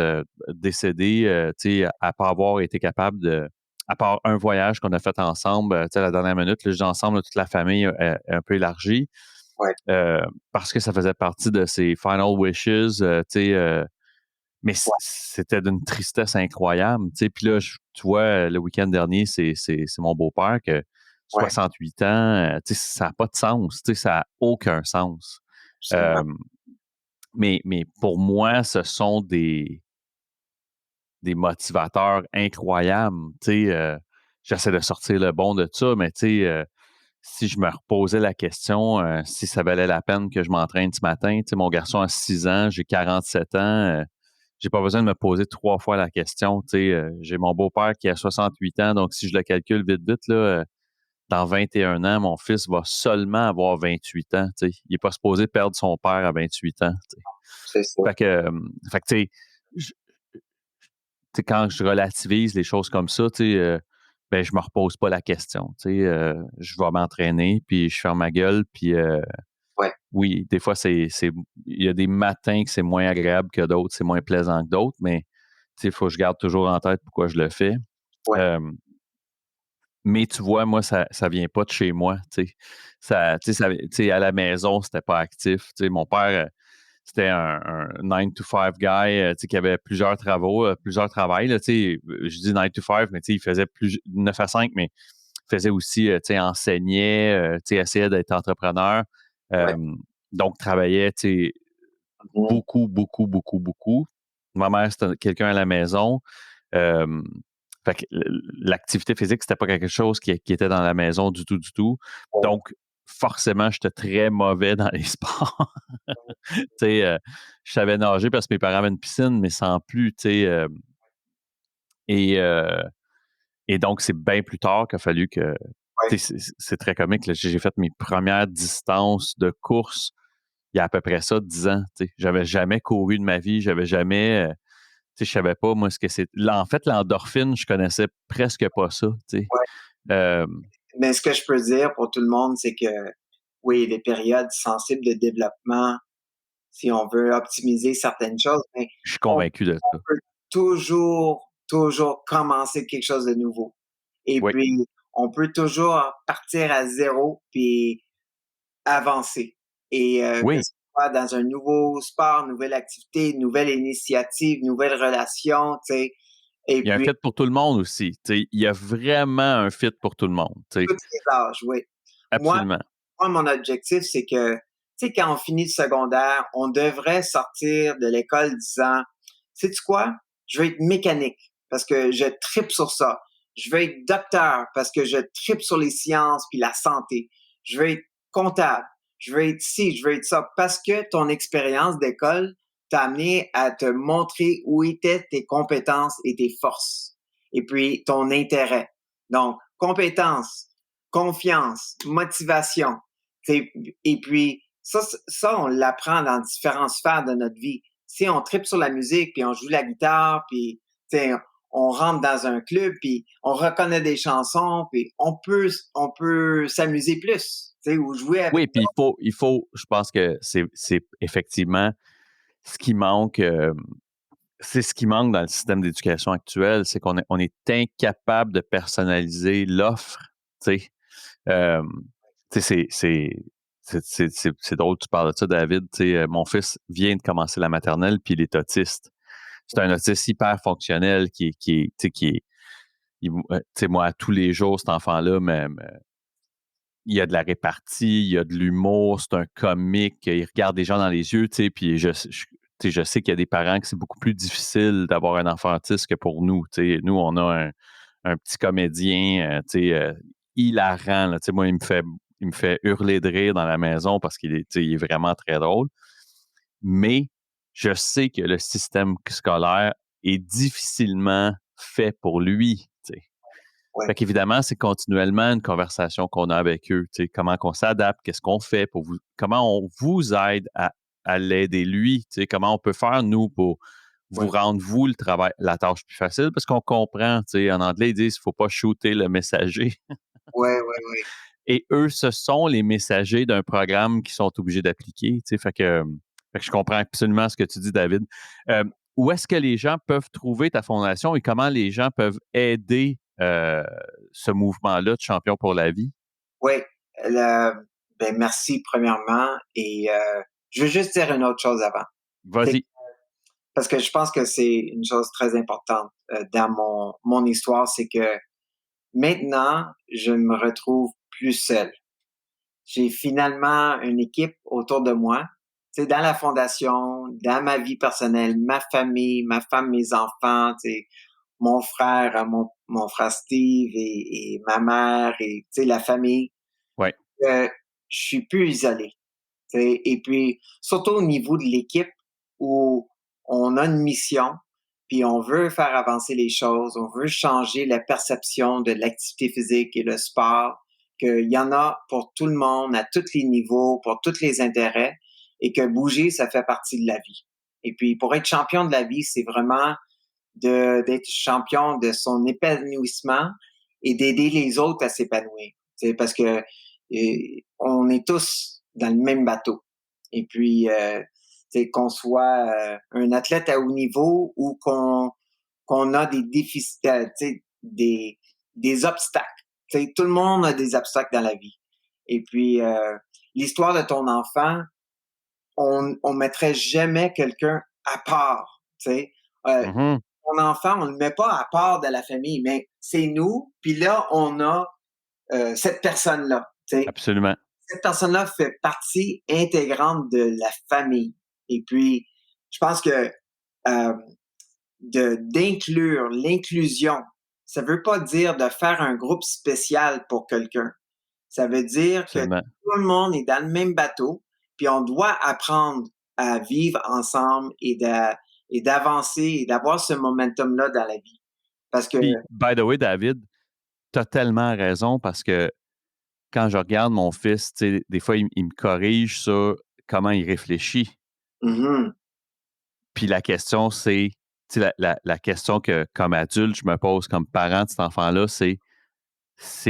décédé, tu sais, à pas avoir été capable à part un voyage qu'on a fait ensemble, tu sais, à la dernière minute, là, je dis ensemble, là, toute la famille un peu élargie, ouais, euh, parce que ça faisait partie de ses final wishes, tu sais, mais ouais, c'était d'une tristesse incroyable, tu sais. Puis là, tu vois, le week-end dernier, c'est mon beau-père que ouais, 68 ans, tu sais, ça n'a pas de sens, tu sais, ça n'a aucun sens. absolument. Euh, mais pour moi, ce sont des motivateurs incroyables. Tu sais, j'essaie de sortir le bon de ça, mais tu sais, si je me reposais la question, si ça valait la peine que je m'entraîne ce matin, tu sais, mon garçon a 6 ans, j'ai 47 ans, j'ai pas besoin de me poser 3 fois la question. Tu sais, j'ai mon beau-père qui a 68 ans, donc si je le calcule vite, vite, là, dans 21 ans, mon fils va seulement avoir 28 ans. Tu sais. Il n'est pas supposé perdre son père à 28 ans. Tu sais. C'est ça. Fait que, tu sais, quand je relativise les choses comme ça, tu sais, ben, je me repose pas la question. Tu sais, je vais m'entraîner, puis je ferme ma gueule, puis Ouais, oui, des fois, il y a des matins que c'est moins agréable que d'autres, c'est moins plaisant que d'autres, mais tu sais, il faut que je garde toujours en tête pourquoi je le fais. ouais, Euh, mais tu vois, moi, ça vient pas de chez moi, tu sais. Tu sais, à la maison, c'était pas actif. Tu sais, mon père, c'était un 9 to 5 guy, tu sais, qui avait plusieurs travaux, plusieurs travails, là, tu sais. Je dis 9 to 5, mais tu sais, il faisait 9 à 5, mais il faisait aussi, tu sais, enseignait, tu sais, essayait d'être entrepreneur. ouais. Euh, donc, travaillait, tu sais, Mhm. beaucoup, beaucoup, beaucoup, beaucoup. Ma mère, c'était quelqu'un à la maison. Euh, Fait que l'activité physique, c'était pas quelque chose qui était dans la maison du tout, du tout. Ouais, Donc, forcément, j'étais très mauvais dans les sports. Tu sais, je savais nager parce que mes parents avaient une piscine, mais sans plus, tu sais. Et, euh, et donc, c'est bien plus tard qu'il a fallu que. ouais, Tu sais, c'est très comique, là. J'ai fait mes premières distances de course il y a à peu près ça 10 ans. Tu sais. J'avais jamais couru de ma vie, j'avais jamais. Tu sais, je savais pas, moi, ce que c'est. En fait, l'endorphine, je connaissais presque pas ça, tu sais. ouais. Euh, Mais ce que je peux dire pour tout le monde, c'est que oui, les périodes sensibles de développement, si on veut optimiser certaines choses, mais je suis on convaincu de ça. peut toujours commencer quelque chose de nouveau. Et Oui, puis, on peut toujours partir à zéro puis avancer. Et que oui. ce soit dans un nouveau sport, nouvelle activité, nouvelle initiative, nouvelle relation, tu sais. Et Il y a un puis, fit pour tout le monde aussi. Tu sais. Il y a vraiment un fit pour tout le monde. Tu sais. tous les âges, oui. Moi, Absolument. mon objectif, c'est que, tu sais, quand on finit le secondaire, on devrait sortir de l'école disant, sais-tu quoi? Je veux être mécanique parce que je tripe sur ça. Je veux être docteur parce que je tripe sur les sciences puis la santé. Je veux être comptable. Je veux être ci, je veux être ça parce que ton expérience d'école t'a amené à te montrer où étaient tes compétences et tes forces et puis ton intérêt. Donc, compétences, confiance, motivation. Et puis, ça, on l'apprend dans différentes sphères de notre vie. Si on tripe sur la musique, puis on joue la guitare, puis on rentre dans un club, puis on reconnaît des chansons, puis on peut s'amuser plus, ou jouer avec. Oui, puis je pense que c'est effectivement ce qui manque, c'est ce qui manque dans le système d'éducation actuel, c'est qu'on est incapable de personnaliser l'offre, tu sais. Euh, Tu sais, c'est drôle que tu parles de ça, David. Tu sais, mon fils vient de commencer la maternelle, puis il est autiste. C'est un autiste hyper fonctionnel tu sais, moi, tous les jours, cet enfant-là il y a de la répartie, il y a de l'humour, c'est un comique, il regarde les gens dans les yeux, tu sais, puis tu sais, je sais qu'il y a des parents que c'est beaucoup plus difficile d'avoir un enfant autiste que pour nous, tu sais. Nous, on a un petit comédien, tu sais, hilarant, là, tu sais, moi, il me fait hurler de rire dans la maison parce qu'il est, tu sais, il est vraiment très drôle. Mais je sais que le système scolaire est difficilement fait pour lui, tu sais. ouais, Fait qu'évidemment, c'est continuellement une conversation qu'on a avec eux. Tu sais, comment qu'on s'adapte, qu'est-ce qu'on fait pour vous, comment on vous aide à l'aider lui, tu sais, comment on peut faire, nous, pour vous ouais, rendre, vous, le travail, la tâche plus facile, parce qu'on comprend, tu sais, en anglais, ils disent, il ne faut pas shooter le messager. ouais, ouais, ouais. Et eux, ce sont les messagers d'un programme qu'ils sont obligés d'appliquer, tu sais, fait que je comprends absolument ce que tu dis, David. Euh, Où est-ce que les gens peuvent trouver ta fondation et comment les gens peuvent aider ce mouvement-là de Champions pour la vie? Ouais, ben, merci premièrement et je veux juste dire une autre chose avant. C'est Vas-y. parce que je pense que c'est une chose très importante, dans mon histoire, c'est que maintenant, je me retrouve plus seul. J'ai finalement une équipe autour de moi. Tu sais, dans la fondation, dans ma vie personnelle, ma famille, ma femme, mes enfants, tu sais, mon frère, mon frère Steve et ma mère et tu sais, la famille. Ouais. Je suis plus isolé. Tu sais. Et puis, surtout au niveau de l'équipe où on a une mission, puis on veut faire avancer les choses, on veut changer la perception de l'activité physique et le sport, qu'il y en a pour tout le monde, à tous les niveaux, pour tous les intérêts, et que bouger, ça fait partie de la vie. Et puis, pour être champion de la vie, c'est vraiment d'être champion de son épanouissement et d'aider les autres à s'épanouir. C'est parce que on est tous dans le même bateau. Et puis, qu'on soit un athlète à haut niveau ou qu'on a des déficits, des obstacles. Tout le monde a des obstacles dans la vie. Et puis, l'histoire de ton enfant, on mettrait jamais quelqu'un à part. Euh, Mhm. Ton enfant, on ne le met pas à part de la famille, mais c'est nous. Puis là, on a cette personne-là. Absolument. Cette personne-là fait partie intégrante de la famille. Et puis, je pense que euh, d'inclure l'inclusion, ça ne veut pas dire de faire un groupe spécial pour quelqu'un. Ça veut dire que Absolument. tout le monde est dans le même bateau, puis on doit apprendre à vivre ensemble et d'avancer et d'avoir ce momentum-là dans la vie. Parce que, Puis, by the way, David, tu as tellement raison parce que quand je regarde mon fils, tu sais, des fois, il me corrige sur comment il réfléchit. mhm, Puis la question, c'est, tu sais, la question que, comme adulte, je me pose comme parent de cet enfant-là, c'est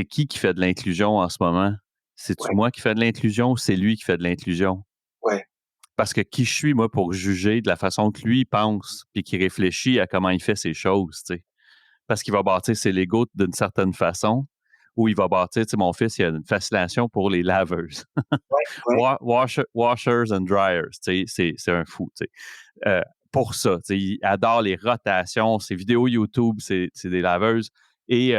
qui fait de l'inclusion en ce moment? C'est-tu ouais, moi qui fais de l'inclusion ou c'est lui qui fait de l'inclusion? ouais, Parce que qui je suis, moi, pour juger de la façon que lui pense puis qu'il réfléchit à comment il fait ses choses, tu sais? Parce qu'il va bâtir ses Legos d'une certaine façon ou il va bâtir, tu sais, mon fils, il a une fascination pour les laveuses. ouais, ouais, Washers and dryers, tu sais, c'est un fou, tu sais. Euh, pour ça, tu sais, il adore les rotations, ses vidéos YouTube, c'est des laveuses. Et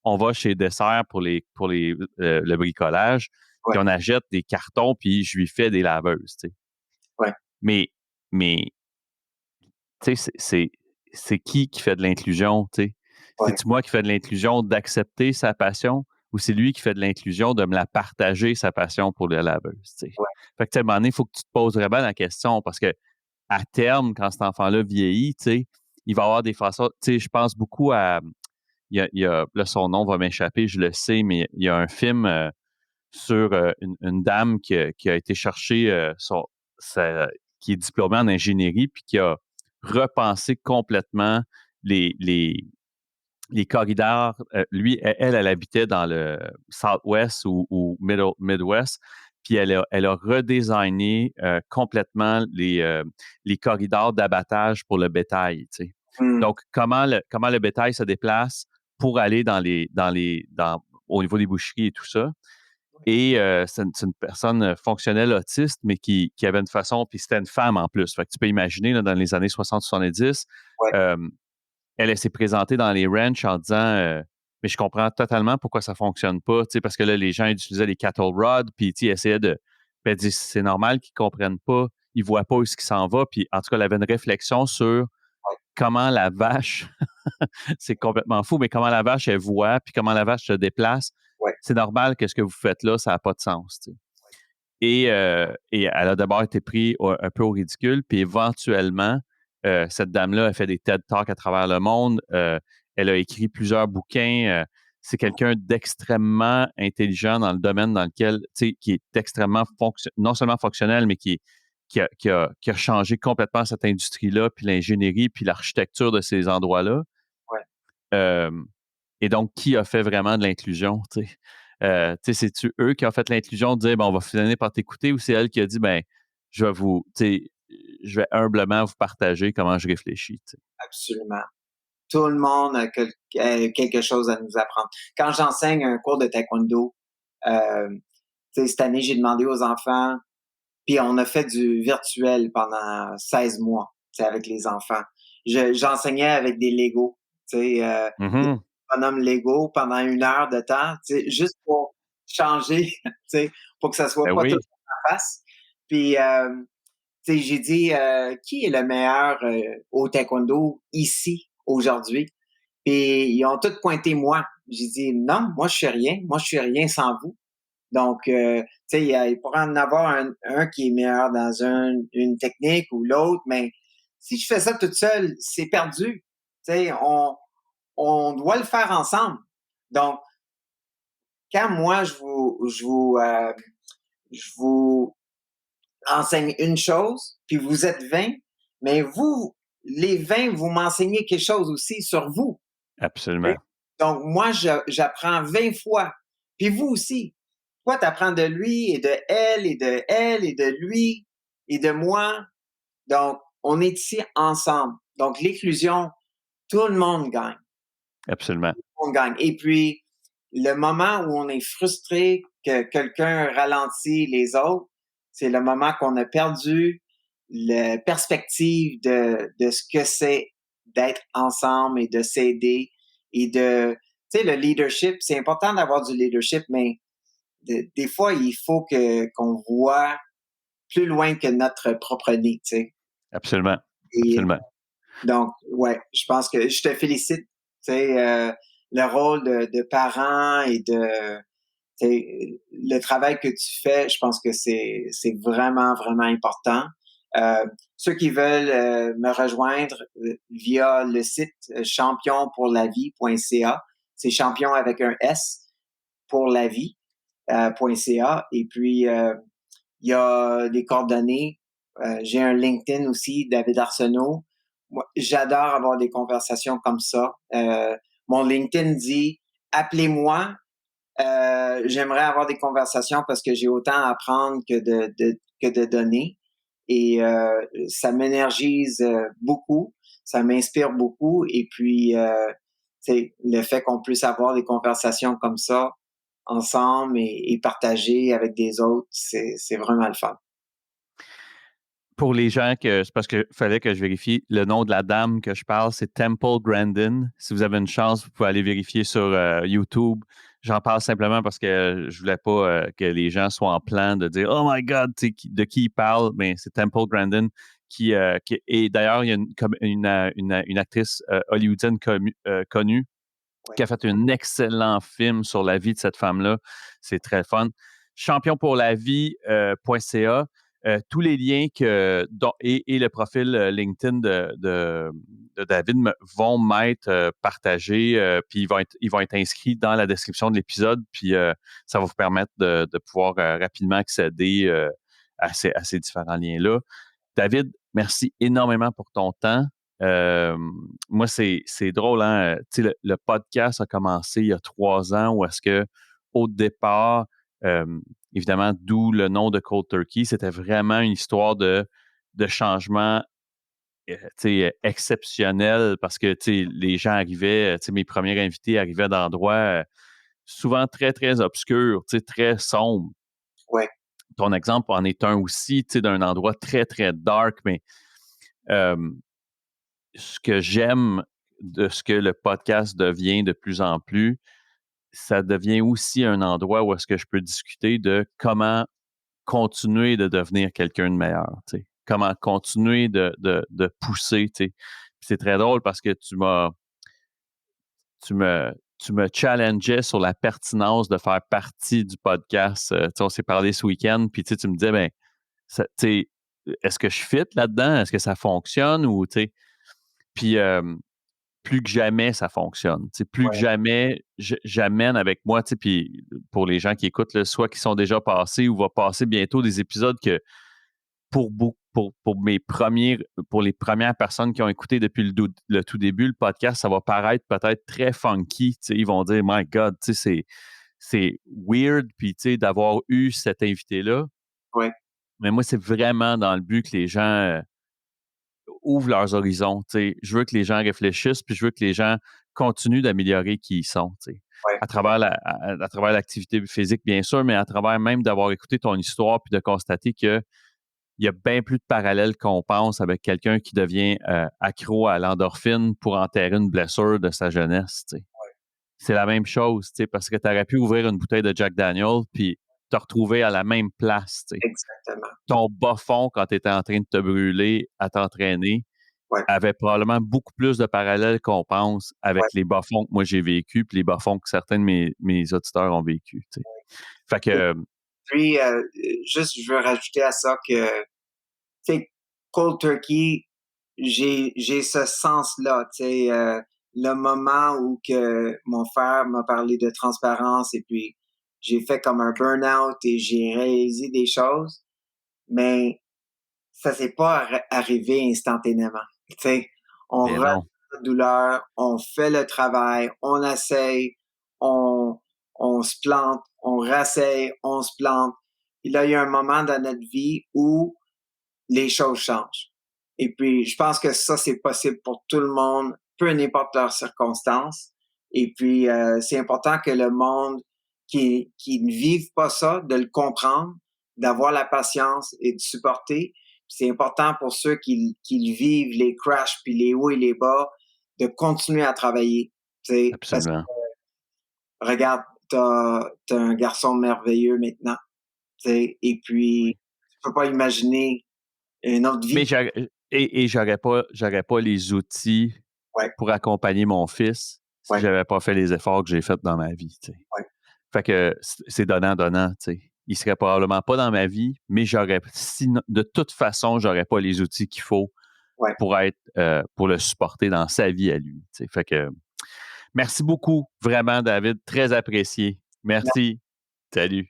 on va chez Dessert pour le bricolage, puis ouais, on achète des cartons, puis je lui fais des laveuses, tu sais. ouais, Mais, mais tu sais, c'est qui fait de l'inclusion, tu sais? ouais, C'est-tu moi qui fais de l'inclusion d'accepter sa passion ou c'est lui qui fait de l'inclusion de me la partager, sa passion pour la laveuse, tu sais? ouais, Fait que, tu sais, à un moment donné, il faut que tu te poses vraiment la question parce que à terme, quand cet enfant-là vieillit, tu sais, il va avoir des façons, tu sais, je pense beaucoup à, là, son nom va m'échapper, je le sais, mais il y a un film sur une dame qui a été chercher qui est diplômée en ingénierie puis qui a repensé complètement les, les, les corridors. Lui, elle habitait dans le Southwest ou Midwest, puis elle a redesigné complètement les corridors d'abattage pour le bétail. Tu sais. mm, Donc, comment le bétail se déplace pour aller au niveau des boucheries et tout ça. Et c'est une personne fonctionnelle autiste, mais qui avait une façon, puis c'était une femme en plus. Fait que tu peux imaginer, là, dans les années 60-70, ouais, euh, elle s'est présentée dans les ranchs en disant mais je comprends totalement pourquoi ça ne fonctionne pas, parce que là, les gens utilisaient les cattle rods, puis ils essayaient de. Ben, c'est normal qu'ils ne comprennent pas, ils ne voient pas où ce qui s'en va. Puis en tout cas, il avait une réflexion sur ouais, comment la vache, c'est complètement fou, mais comment la vache, elle voit, puis comment la vache se déplace. ouais, C'est normal que ce que vous faites là, ça n'a pas de sens. Et elle a d'abord été prise un peu au ridicule, puis éventuellement, cette dame-là a fait des TED Talks à travers le monde. Elle a écrit plusieurs bouquins. C'est quelqu'un d'extrêmement intelligent dans le domaine dans lequel, tu sais, qui est extrêmement non seulement fonctionnel, mais qui a changé complètement cette industrie-là, puis l'ingénierie, puis l'architecture de ces endroits-là. ouais. Euh, et donc, qui a fait vraiment de l'inclusion, tu sais? Tu sais, c'est-tu eux qui ont fait l'inclusion de dire, bon, on va finir par t'écouter, ou c'est elle qui a dit, ben, je vais tu sais, je vais humblement vous partager comment je réfléchis, tu sais? Absolument. Tout le monde a quelque chose à nous apprendre. Quand j'enseigne un cours de taekwondo, euh, cette année, j'ai demandé aux enfants, puis on a fait du virtuel pendant 16 mois, avec les enfants. J'enseignais avec des Legos, des Mhm. bonhommes Lego pendant 1 heure de temps, juste pour changer, pour que ça soit Ben pas tout oui, en face. Puis, j'ai dit, qui est le meilleur au taekwondo ici, aujourd'hui? Puis ils ont tous pointé moi. J'ai dit, non, moi, je suis rien. Moi, je suis rien sans vous. Donc, il pourrait en avoir un qui est meilleur dans une technique ou l'autre, mais si je fais ça toute seule, c'est perdu. Tu sais, on doit le faire ensemble. Donc, quand moi, je vous enseigne une chose, puis vous êtes 20, mais vous, les 20, vous m'enseignez quelque chose aussi sur vous. absolument. Donc, moi, j'apprends 20 fois. Puis vous aussi. Toi, tu apprends de lui et de elle et de elle et de lui et de moi. Donc, on est ici ensemble. Donc, l'inclusion, tout le monde gagne. Absolument. On gagne. Et puis, le moment où on est frustré que quelqu'un ralentit les autres, c'est le moment qu'on a perdu la perspective de ce que c'est d'être ensemble et de s'aider et le leadership, c'est important d'avoir du leadership, mais des fois, il faut qu'on voit plus loin que notre propre nez, tu sais. Absolument. Et Absolument. donc, ouais, je pense que je te félicite, le rôle de parent et le travail que tu fais, je pense que c'est vraiment, vraiment important. Ceux qui veulent me rejoindre via le site championpourlavie.ca, c'est champion avec un S pour la vie.ca. Et puis, il y a des coordonnées. J'ai un LinkedIn aussi, David Arsenault. Moi, j'adore avoir des conversations comme ça. Mon LinkedIn dit appelez-moi. J'aimerais avoir des conversations parce que j'ai autant à apprendre que de donner. Et ça m'énergise beaucoup, ça m'inspire beaucoup. Et puis, le fait qu'on puisse avoir des conversations comme ça ensemble et partager avec des autres, c'est vraiment le fun. Pour les gens c'est parce qu'il fallait que je vérifie le nom de la dame que je parle, c'est Temple Grandin. Si vous avez une chance, vous pouvez aller vérifier sur YouTube. J'en parle simplement parce que je voulais pas que les gens soient en plan de dire Oh my God, tu sais, de qui il parle. Mais c'est Temple Grandin et d'ailleurs, il y a une actrice hollywoodienne connue Ouais. qui a fait un excellent film sur la vie de cette femme-là. C'est très fun. Championpourlavie.ca. Tous les liens et le profil LinkedIn de David vont m'être partagés, puis ils vont être inscrits dans la description de l'épisode, puis ça va vous permettre de pouvoir rapidement accéder à ces différents liens-là. David, merci énormément pour ton temps. Euh, Moi, c'est drôle, hein? Tu sais, le podcast a commencé il y a 3 ans où est-ce que, au départ, euh, évidemment, d'où le nom de Cold Turkey, c'était vraiment une histoire de changement tu sais, exceptionnel parce que tu sais, les gens arrivaient, tu sais, mes premiers invités arrivaient d'endroits souvent très, très obscurs, tu sais, très sombres. Ouais. Ton exemple en est un aussi, tu sais, d'un endroit très, très dark, mais euh, ce que j'aime de ce que le podcast devient de plus en plus, ça devient aussi un endroit où est-ce que je peux discuter de comment continuer de devenir quelqu'un de meilleur, tu sais. Comment continuer de pousser, tu sais. C'est très drôle parce que tu me, tu me challengeais sur la pertinence de faire partie du podcast. Tu sais, on s'est parlé ce week-end, puis tu sais, tu me disais, ben, tu sais, est-ce que je fit là-dedans? Est-ce que ça fonctionne? Ou, tu sais, puis plus que jamais, ça fonctionne. Tu sais, plus que Ouais, jamais, j'amène avec moi, tu sais, puis pour les gens qui écoutent, là, soit qui sont déjà passés ou va passer bientôt des épisodes que pour les premières personnes qui ont écouté depuis le tout début, le podcast, ça va paraître peut-être très funky. Tu sais, ils vont dire, My God, tu sais, c'est weird, puis tu sais, d'avoir eu cet invité-là. ouais, Mais moi, c'est vraiment dans le but que les gens ouvrent leurs horizons. Tu sais. Je veux que les gens réfléchissent, puis je veux que les gens continuent d'améliorer qui ils sont. Tu sais. ouais, À travers l'activité physique, bien sûr, mais à travers même d'avoir écouté ton histoire, puis de constater que il y a bien plus de parallèles qu'on pense avec quelqu'un qui devient accro à l'endorphine pour enterrer une blessure de sa jeunesse. Tu sais. C'est la même chose, tu sais, parce que tu aurais pu ouvrir une bouteille de Jack Daniel puis te retrouver à la même place. Tu sais. exactement. Ton bas fond, quand tu étais en train de te brûler à t'entraîner, Ouais, avait probablement beaucoup plus de parallèles qu'on pense ouais. avec les bas fonds que moi j'ai vécu puis les bas fonds que certains de mes auditeurs ont vécu. Tu sais. Fait que, Et puis, juste, je veux rajouter à ça que, tu sais, cold turkey, j'ai ce sens-là, tu sais, le moment où que mon frère m'a parlé de transparence et puis j'ai fait comme un burn-out et j'ai réalisé des choses, mais ça s'est pas arrivé instantanément. Tu sais, on ben ressent non, la douleur, on fait le travail, on essaye, on, on se plante, on réessaye, on se plante. Et là, il y a un moment dans notre vie où les choses changent. Et puis, je pense que ça, c'est possible pour tout le monde, peu importe leurs circonstances. Et puis, c'est important que le monde qui ne vive pas ça, de le comprendre, d'avoir la patience et de supporter. C'est important pour ceux qui vivent les crashs, puis les hauts et les bas, de continuer à travailler. Parce que, absolument. regarde, t'as un garçon merveilleux maintenant. Et puis, Oui. tu peux pas imaginer une autre Mais vie. j'aurais pas les outils Ouais, pour accompagner mon fils si ouais, j'avais pas fait les efforts que j'ai faits dans ma vie. Tu sais. ouais, Fait que c'est donnant-donnant. Tu sais. Il serait probablement pas dans ma vie, mais de toute façon, j'aurais pas les outils qu'il faut ouais. pour le supporter dans sa vie à lui. Tu sais. Fait que merci beaucoup, vraiment, David. Très apprécié. Merci. Salut.